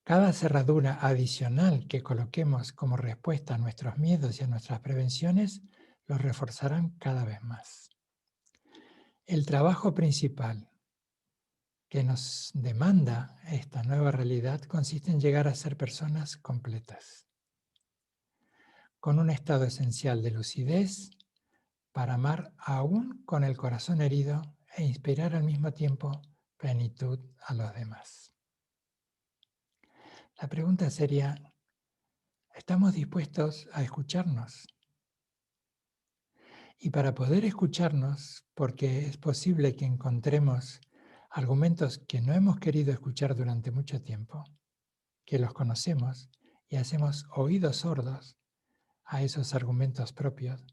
cada cerradura adicional que coloquemos como respuesta a nuestros miedos y a nuestras prevenciones, los reforzarán cada vez más. El trabajo principal que nos demanda esta nueva realidad consiste en llegar a ser personas completas, con un estado esencial de lucidez para amar aún con el corazón herido e inspirar al mismo tiempo plenitud a los demás. La pregunta sería, ¿estamos dispuestos a escucharnos? Y para poder escucharnos, porque es posible que encontremos argumentos que no hemos querido escuchar durante mucho tiempo, que los conocemos y hacemos oídos sordos a esos argumentos propios,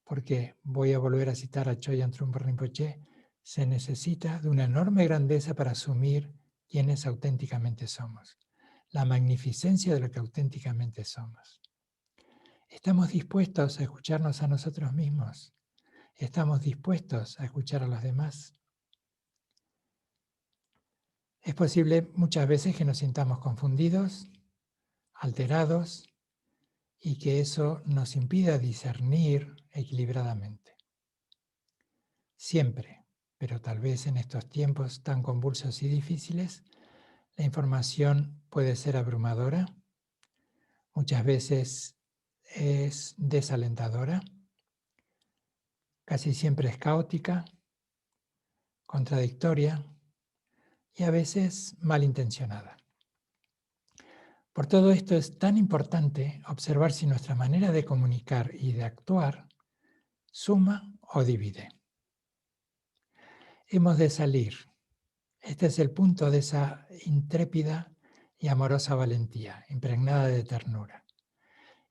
porque voy a volver a citar a Chogyam Trungpa Rinpoche, se necesita de una enorme grandeza para asumir quiénes auténticamente somos, la magnificencia de lo que auténticamente somos. ¿Estamos dispuestos a escucharnos a nosotros mismos? ¿Estamos dispuestos a escuchar a los demás? Es posible muchas veces que nos sintamos confundidos, alterados, y que eso nos impida discernir equilibradamente. Siempre, pero tal vez en estos tiempos tan convulsos y difíciles, la información puede ser abrumadora, muchas veces es desalentadora, casi siempre es caótica, contradictoria y a veces malintencionada. Por todo esto es tan importante observar si nuestra manera de comunicar y de actuar suma o divide. Hemos de salir. Este es el punto de esa intrépida y amorosa valentía, impregnada de ternura.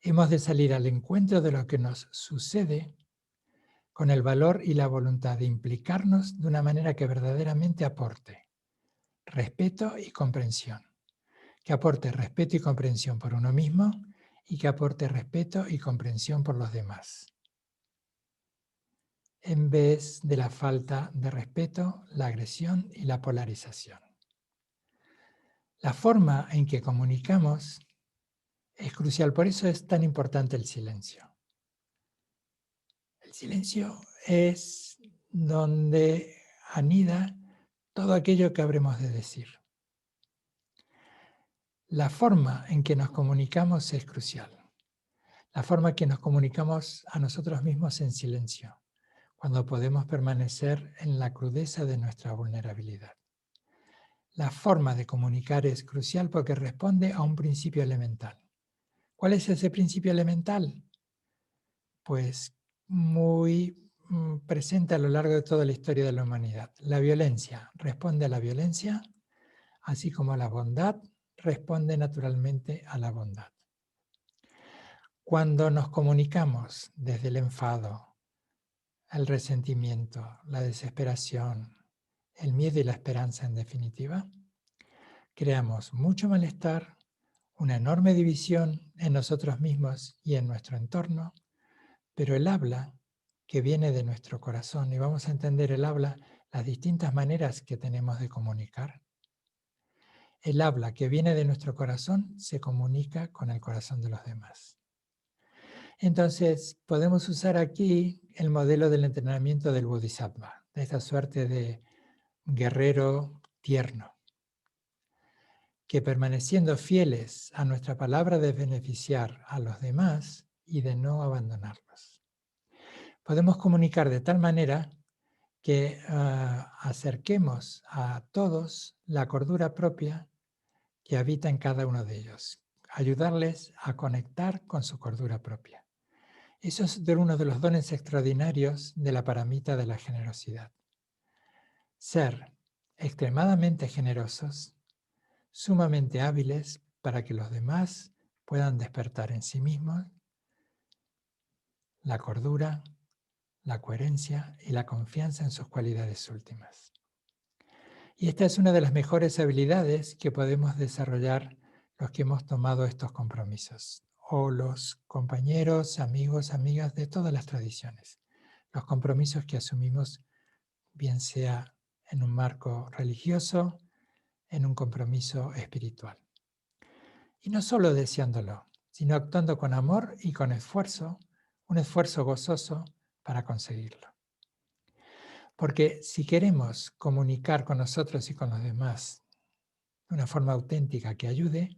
Hemos de salir al encuentro de lo que nos sucede con el valor y la voluntad de implicarnos de una manera que verdaderamente aporte respeto y comprensión. Que aporte respeto y comprensión por uno mismo y que aporte respeto y comprensión por los demás. En vez de la falta de respeto, la agresión y la polarización. La forma en que comunicamos es crucial, por eso es tan importante el silencio. El silencio es donde anida todo aquello que habremos de decir. La forma en que nos comunicamos es crucial. La forma en que nos comunicamos a nosotros mismos en silencio, cuando podemos permanecer en la crudeza de nuestra vulnerabilidad. La forma de comunicar es crucial porque responde a un principio elemental. ¿Cuál es ese principio elemental? Pues muy presente a lo largo de toda la historia de la humanidad. La violencia responde a la violencia, así como la bondad responde naturalmente a la bondad. Cuando nos comunicamos desde el enfado, el resentimiento, la desesperación, el miedo y la esperanza en definitiva, creamos mucho malestar, una enorme división en nosotros mismos y en nuestro entorno, pero el habla que viene de nuestro corazón, y vamos a entender el habla, las distintas maneras que tenemos de comunicar. El habla que viene de nuestro corazón se comunica con el corazón de los demás. Entonces, podemos usar aquí el modelo del entrenamiento del Bodhisattva, de esta suerte de guerrero tierno, que permaneciendo fieles a nuestra palabra de beneficiar a los demás y de no abandonarlos, podemos comunicar de tal manera que acerquemos a todos la cordura propia que habita en cada uno de ellos, ayudarles a conectar con su cordura propia. Eso es uno de los dones extraordinarios de la paramita de la generosidad. Ser extremadamente generosos, sumamente hábiles para que los demás puedan despertar en sí mismos la cordura, la coherencia y la confianza en sus cualidades últimas. Y esta es una de las mejores habilidades que podemos desarrollar los que hemos tomado estos compromisos, o los compañeros, amigos, amigas de todas las tradiciones. Los compromisos que asumimos, bien sea en un marco religioso, en un compromiso espiritual. Y no solo deseándolo, sino actuando con amor y con esfuerzo, un esfuerzo gozoso para conseguirlo. Porque si queremos comunicar con nosotros y con los demás de una forma auténtica que ayude,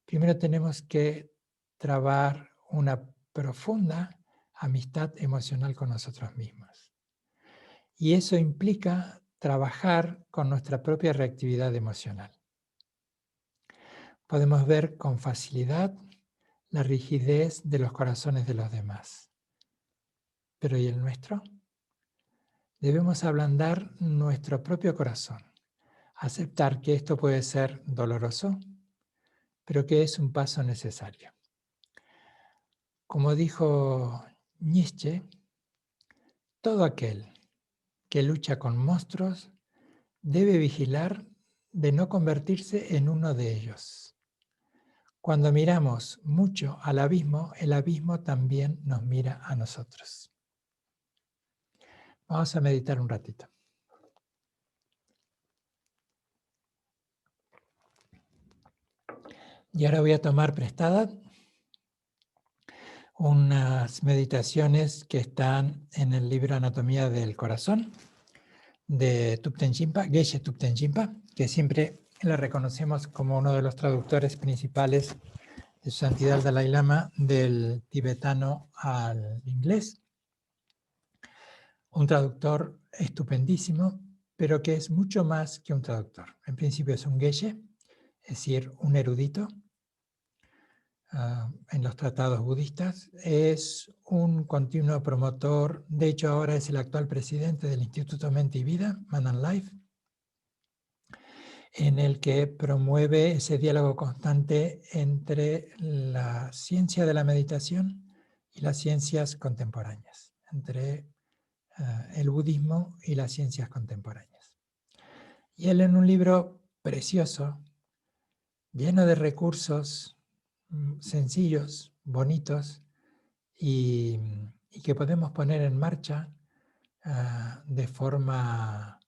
primero tenemos que trabar una profunda amistad emocional con nosotros mismos. Y eso implica trabajar con nuestra propia reactividad emocional. Podemos ver con facilidad la rigidez de los corazones de los demás. Pero ¿y el nuestro? Debemos ablandar nuestro propio corazón, aceptar que esto puede ser doloroso, pero que es un paso necesario. Como dijo Nietzsche, todo aquel que lucha con monstruos debe vigilar de no convertirse en uno de ellos. Cuando miramos mucho al abismo, el abismo también nos mira a nosotros. Vamos a meditar un ratito. Y ahora voy a tomar prestada unas meditaciones que están en el libro Anatomía del Corazón de Thupten Jinpa, Geshe Thupten Jinpa, que siempre le reconocemos como uno de los traductores principales de su santidad el Dalai Lama del tibetano al inglés. Un traductor estupendísimo, pero que es mucho más que un traductor. En principio es un geshe, es decir, un erudito en los tratados budistas. Es un continuo promotor, de hecho ahora es el actual presidente del Instituto Mente y Vida, Manan Life, en el que promueve ese diálogo constante entre la ciencia de la meditación y las ciencias contemporáneas, entre el budismo y las ciencias contemporáneas. Y él en un libro precioso, lleno de recursos sencillos, bonitos y que podemos poner en marcha de forma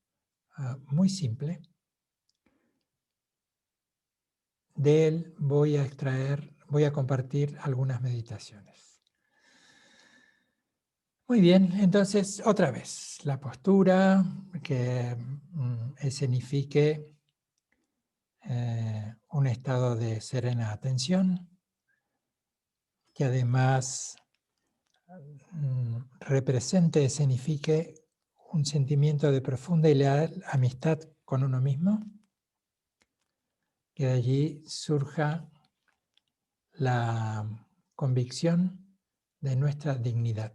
muy simple, de él voy a compartir algunas meditaciones. Muy bien, entonces otra vez, la postura que escenifique un estado de serena atención, que además represente, escenifique un sentimiento de profunda y leal amistad con uno mismo, que de allí surja la convicción de nuestra dignidad.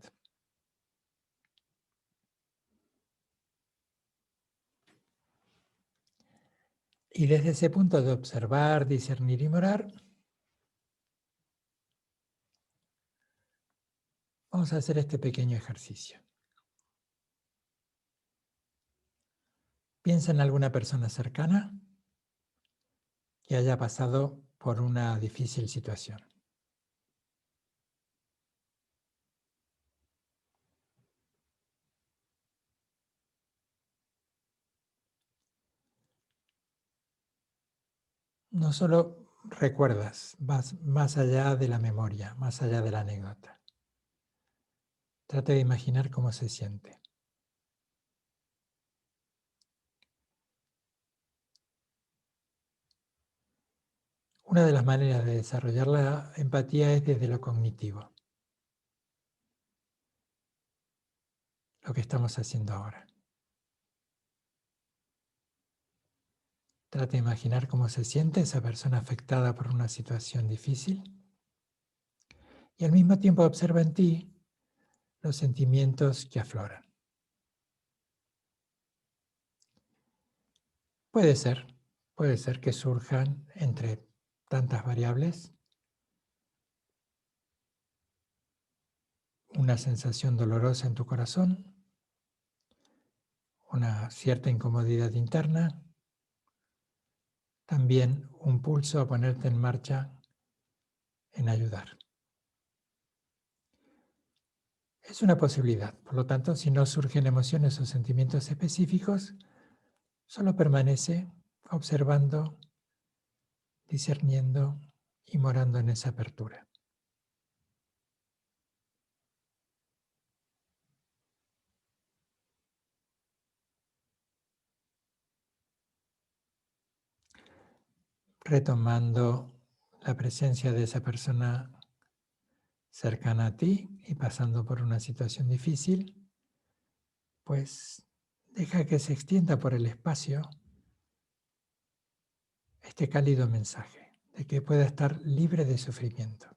Y desde ese punto de observar, discernir y morar, vamos a hacer este pequeño ejercicio. Piensa en alguna persona cercana que haya pasado por una difícil situación. No solo recuerdas, vas más allá de la memoria, más allá de la anécdota. Trata de imaginar cómo se siente. Una de las maneras de desarrollar la empatía es desde lo cognitivo, lo que estamos haciendo ahora. Trata de imaginar cómo se siente esa persona afectada por una situación difícil y al mismo tiempo observa en ti los sentimientos que afloran. Puede ser que surjan entre tantas variables una sensación dolorosa en tu corazón, una cierta incomodidad interna, también un pulso a ponerte en marcha en ayudar. Es una posibilidad, por lo tanto, si no surgen emociones o sentimientos específicos, solo permanece observando, discerniendo y morando en esa apertura. Retomando la presencia de esa persona cercana a ti y pasando por una situación difícil, pues deja que se extienda por el espacio este cálido mensaje de que pueda estar libre de sufrimiento,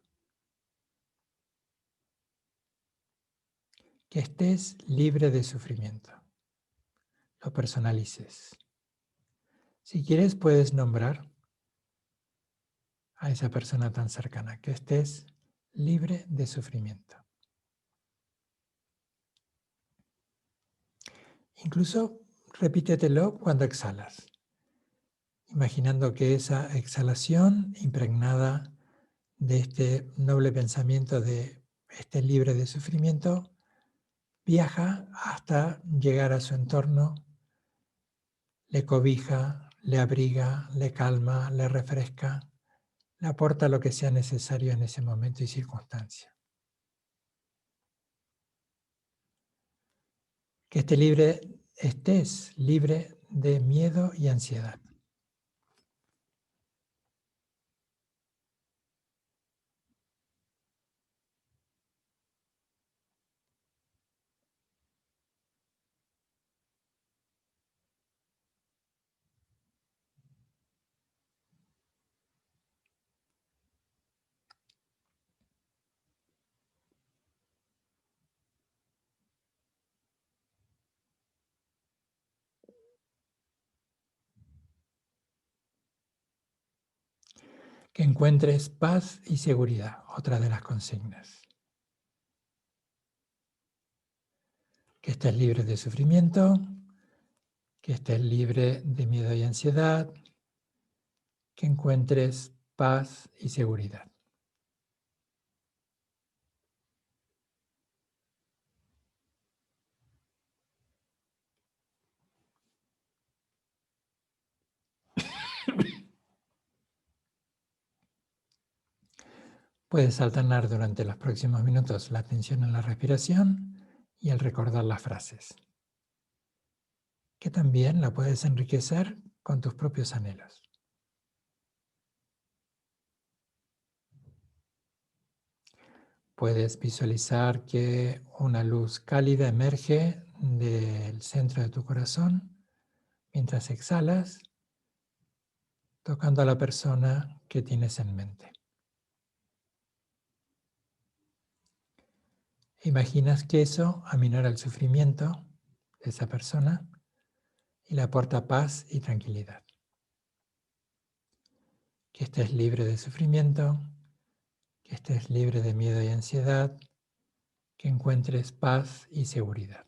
que estés libre de sufrimiento, lo personalices. Si quieres puedes nombrar a esa persona tan cercana, que estés libre de sufrimiento. Incluso repítetelo cuando exhalas, imaginando que esa exhalación impregnada de este noble pensamiento de esté libre de sufrimiento viaja hasta llegar a su entorno, le cobija, le abriga, le calma, le refresca, le aporta lo que sea necesario en ese momento y circunstancia. Que estés libre de miedo y ansiedad. Que encuentres paz y seguridad, otra de las consignas. Que estés libre de sufrimiento, que estés libre de miedo y ansiedad, que encuentres paz y seguridad. Puedes alternar durante los próximos minutos la atención en la respiración y el recordar las frases, que también la puedes enriquecer con tus propios anhelos. Puedes visualizar que una luz cálida emerge del centro de tu corazón mientras exhalas, tocando a la persona que tienes en mente. Imaginas que eso aminora el sufrimiento de esa persona y le aporta paz y tranquilidad. Que estés libre de sufrimiento, que estés libre de miedo y ansiedad, que encuentres paz y seguridad.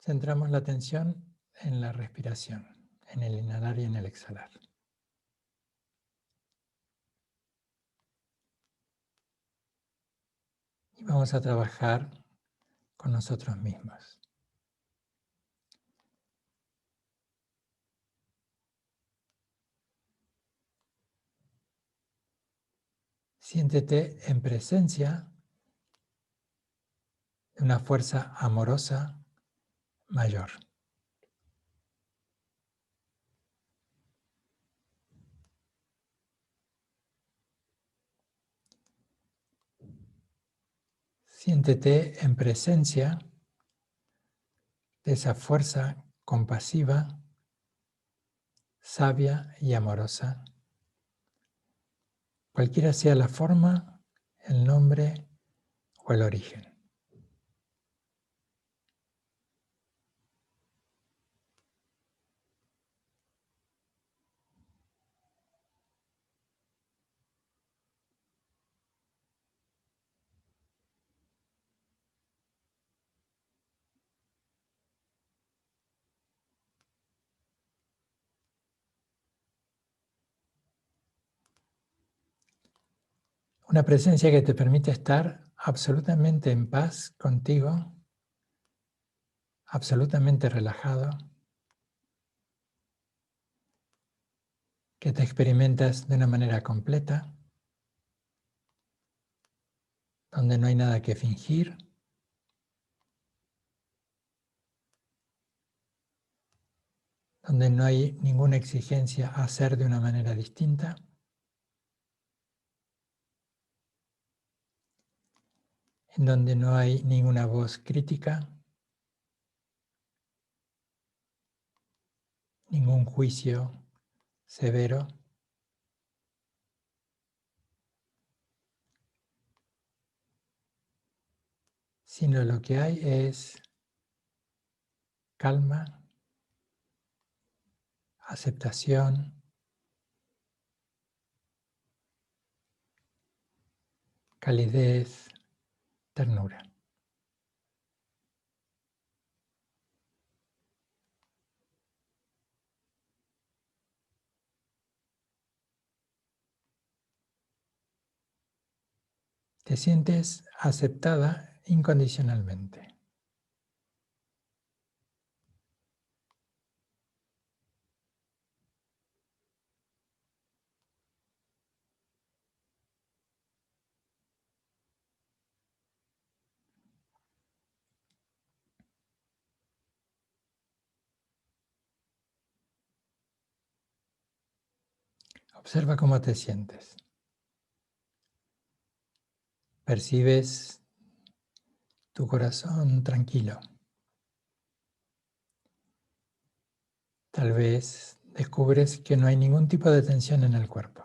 centramos la atención en la respiración, en el inhalar y en el exhalar. Y vamos a trabajar con nosotros mismos. Siéntete en presencia de una fuerza amorosa mayor. Siéntete en presencia de esa fuerza compasiva, sabia y amorosa, cualquiera sea la forma, el nombre o el origen. Una presencia que te permite estar absolutamente en paz contigo, absolutamente relajado, que te experimentas de una manera completa, donde no hay nada que fingir, donde no hay ninguna exigencia a hacer de una manera distinta, en donde no hay ninguna voz crítica, ningún juicio severo, sino lo que hay es calma, aceptación, calidez, ternura. Te sientes aceptada incondicionalmente. Observa cómo te sientes. Percibes tu corazón tranquilo. Tal vez descubres que no hay ningún tipo de tensión en el cuerpo.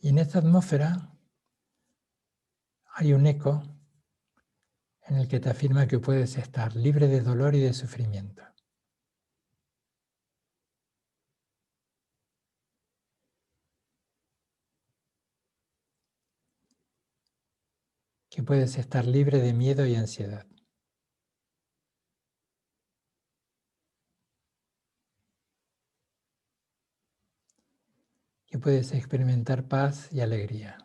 Y en esta atmósfera hay un eco en el que te afirma que puedes estar libre de dolor y de sufrimiento. Que puedes estar libre de miedo y ansiedad. Que puedes experimentar paz y alegría.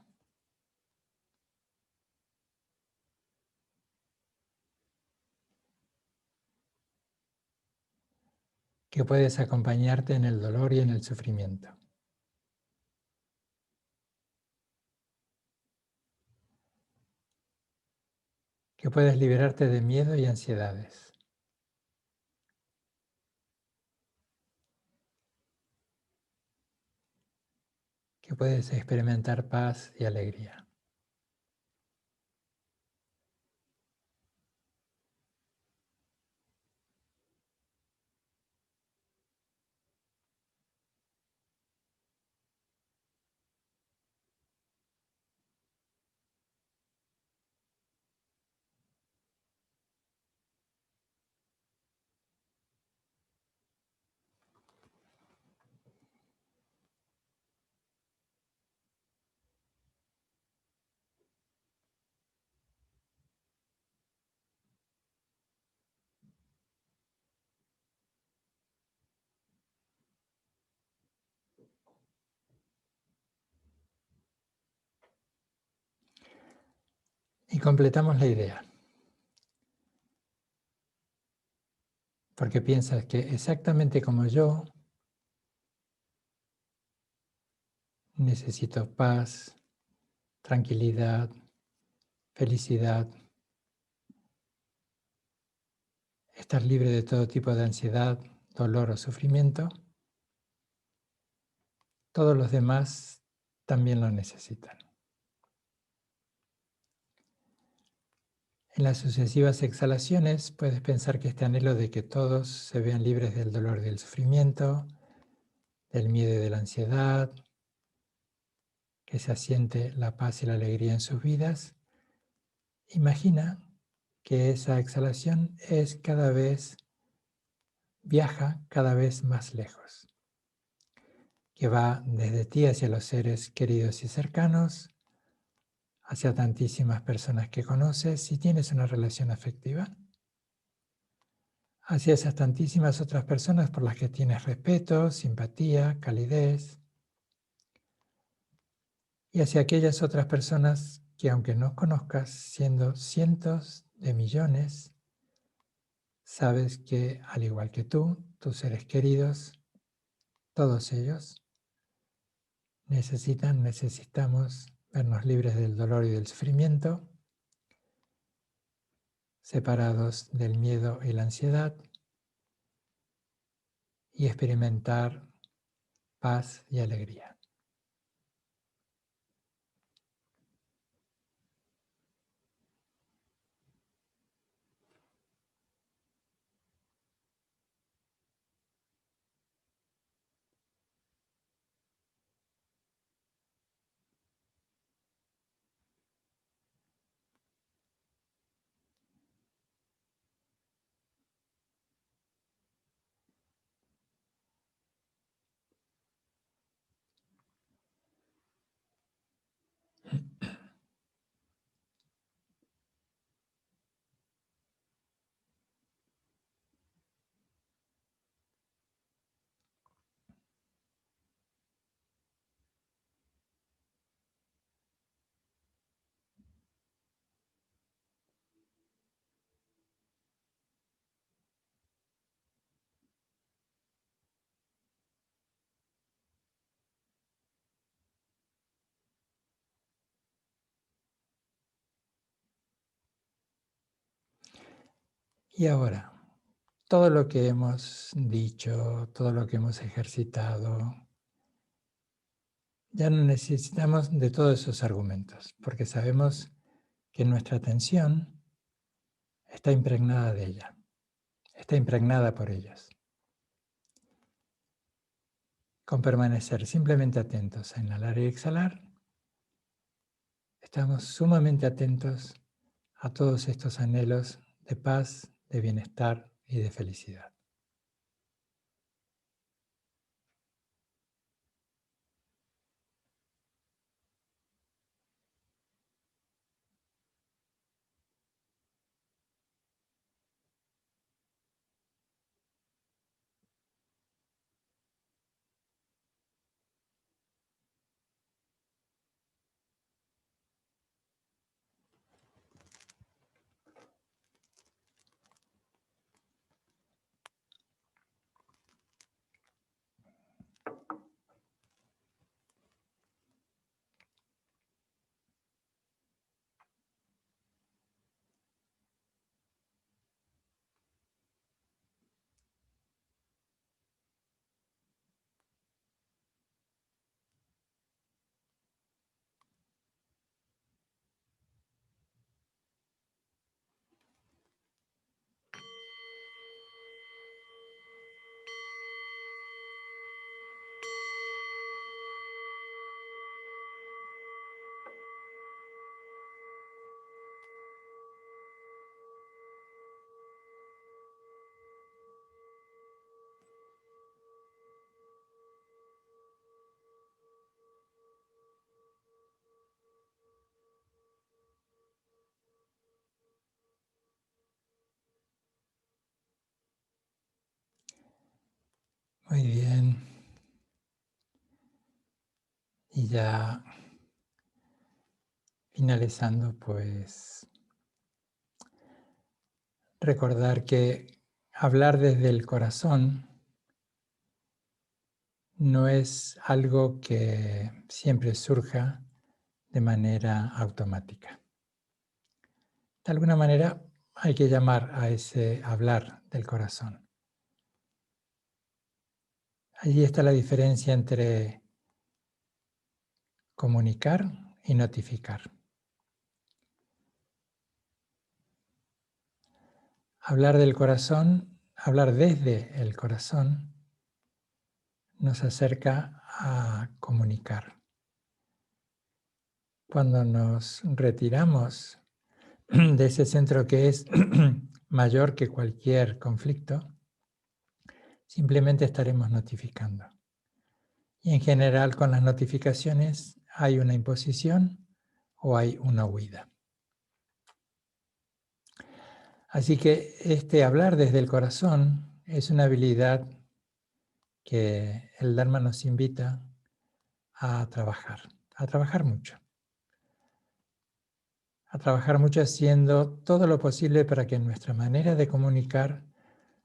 Que puedes acompañarte en el dolor y en el sufrimiento. Que puedes liberarte de miedo y ansiedades. Que puedes experimentar paz y alegría. Y completamos la idea, porque piensas que exactamente como yo, necesito paz, tranquilidad, felicidad, estar libre de todo tipo de ansiedad, dolor o sufrimiento. Todos los demás también lo necesitan. En las sucesivas exhalaciones puedes pensar que este anhelo de que todos se vean libres del dolor y del sufrimiento, del miedo y de la ansiedad, que se asiente la paz y la alegría en sus vidas, imagina que esa exhalación viaja cada vez más lejos, que va desde ti hacia los seres queridos y cercanos, hacia tantísimas personas que conoces si tienes una relación afectiva, hacia esas tantísimas otras personas por las que tienes respeto, simpatía, calidez, y hacia aquellas otras personas que aunque no conozcas, siendo cientos de millones, sabes que al igual que tú, tus seres queridos, todos ellos, necesitamos vernos libres del dolor y del sufrimiento, separados del miedo y la ansiedad, y experimentar paz y alegría. Y ahora, todo lo que hemos dicho, todo lo que hemos ejercitado, ya no necesitamos de todos esos argumentos, porque sabemos que nuestra atención está impregnada de ella, está impregnada por ellos. Con permanecer simplemente atentos a inhalar y exhalar, estamos sumamente atentos a todos estos anhelos de paz, de bienestar y de felicidad. Muy bien. Y ya finalizando, pues recordar que hablar desde el corazón no es algo que siempre surja de manera automática. De alguna manera hay que llamar a ese hablar del corazón. Allí está la diferencia entre comunicar y notificar. Hablar del corazón, hablar desde el corazón, nos acerca a comunicar. Cuando nos retiramos de ese centro que es mayor que cualquier conflicto, simplemente estaremos notificando. Y en general con las notificaciones hay una imposición o hay una huida. Así que este hablar desde el corazón es una habilidad que el Dharma nos invita a trabajar mucho. A trabajar mucho haciendo todo lo posible para que nuestra manera de comunicar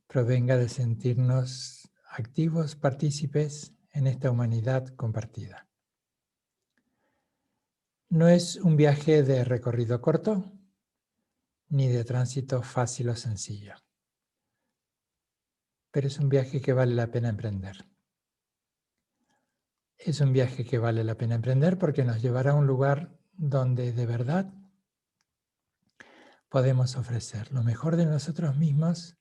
provenga de sentirnos activos, partícipes en esta humanidad compartida. No es un viaje de recorrido corto, ni de tránsito fácil o sencillo, pero es un viaje que vale la pena emprender. Es un viaje que vale la pena emprender porque nos llevará a un lugar donde de verdad podemos ofrecer lo mejor de nosotros mismos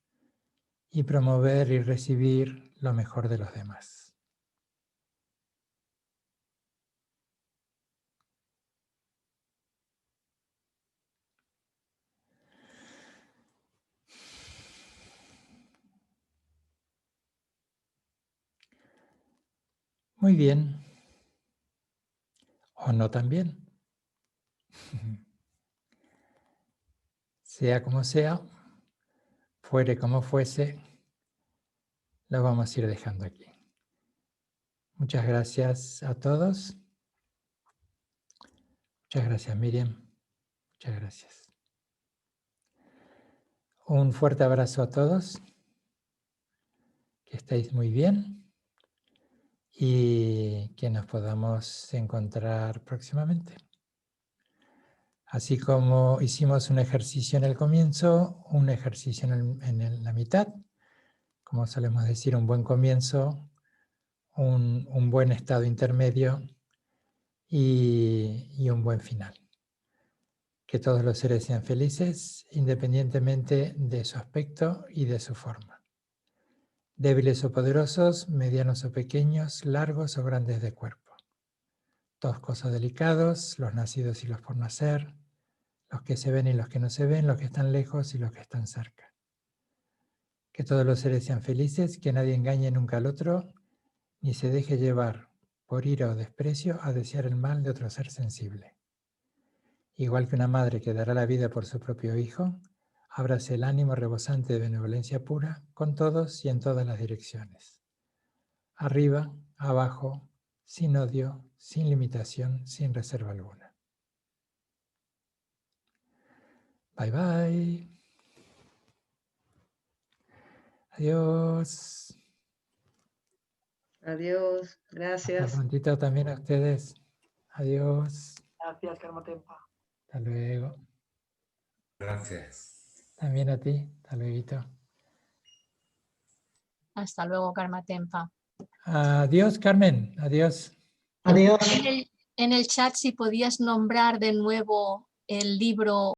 y promover y recibir lo mejor de los demás. Muy bien. O no tan bien. Sea como sea, fuere como fuese, lo vamos a ir dejando aquí. Muchas gracias a todos. Muchas gracias, Miriam. Muchas gracias. Un fuerte abrazo a todos. Que estéis muy bien y que nos podamos encontrar próximamente. Así como hicimos un ejercicio en el comienzo, un ejercicio en la mitad, como solemos decir, un buen comienzo, un buen estado intermedio y un buen final. Que todos los seres sean felices independientemente de su aspecto y de su forma. Débiles o poderosos, medianos o pequeños, largos o grandes de cuerpo. Toscos o delicados, los nacidos y los por nacer, los que se ven y los que no se ven, los que están lejos y los que están cerca. Que todos los seres sean felices, que nadie engañe nunca al otro, ni se deje llevar por ira o desprecio a desear el mal de otro ser sensible. Igual que una madre que dará la vida por su propio hijo, ábrase el ánimo rebosante de benevolencia pura con todos y en todas las direcciones. Arriba, abajo, sin odio, sin limitación, sin reserva alguna. Bye bye. Adiós. Adiós, Hasta gracias. prontito también a ustedes. Adiós. Gracias, Karmatempa. Hasta luego. Gracias. También a ti. Hasta luego. Hasta luego, Karmatempa. Adiós, Carmen. Adiós. Adiós. En el chat, si podías nombrar de nuevo el libro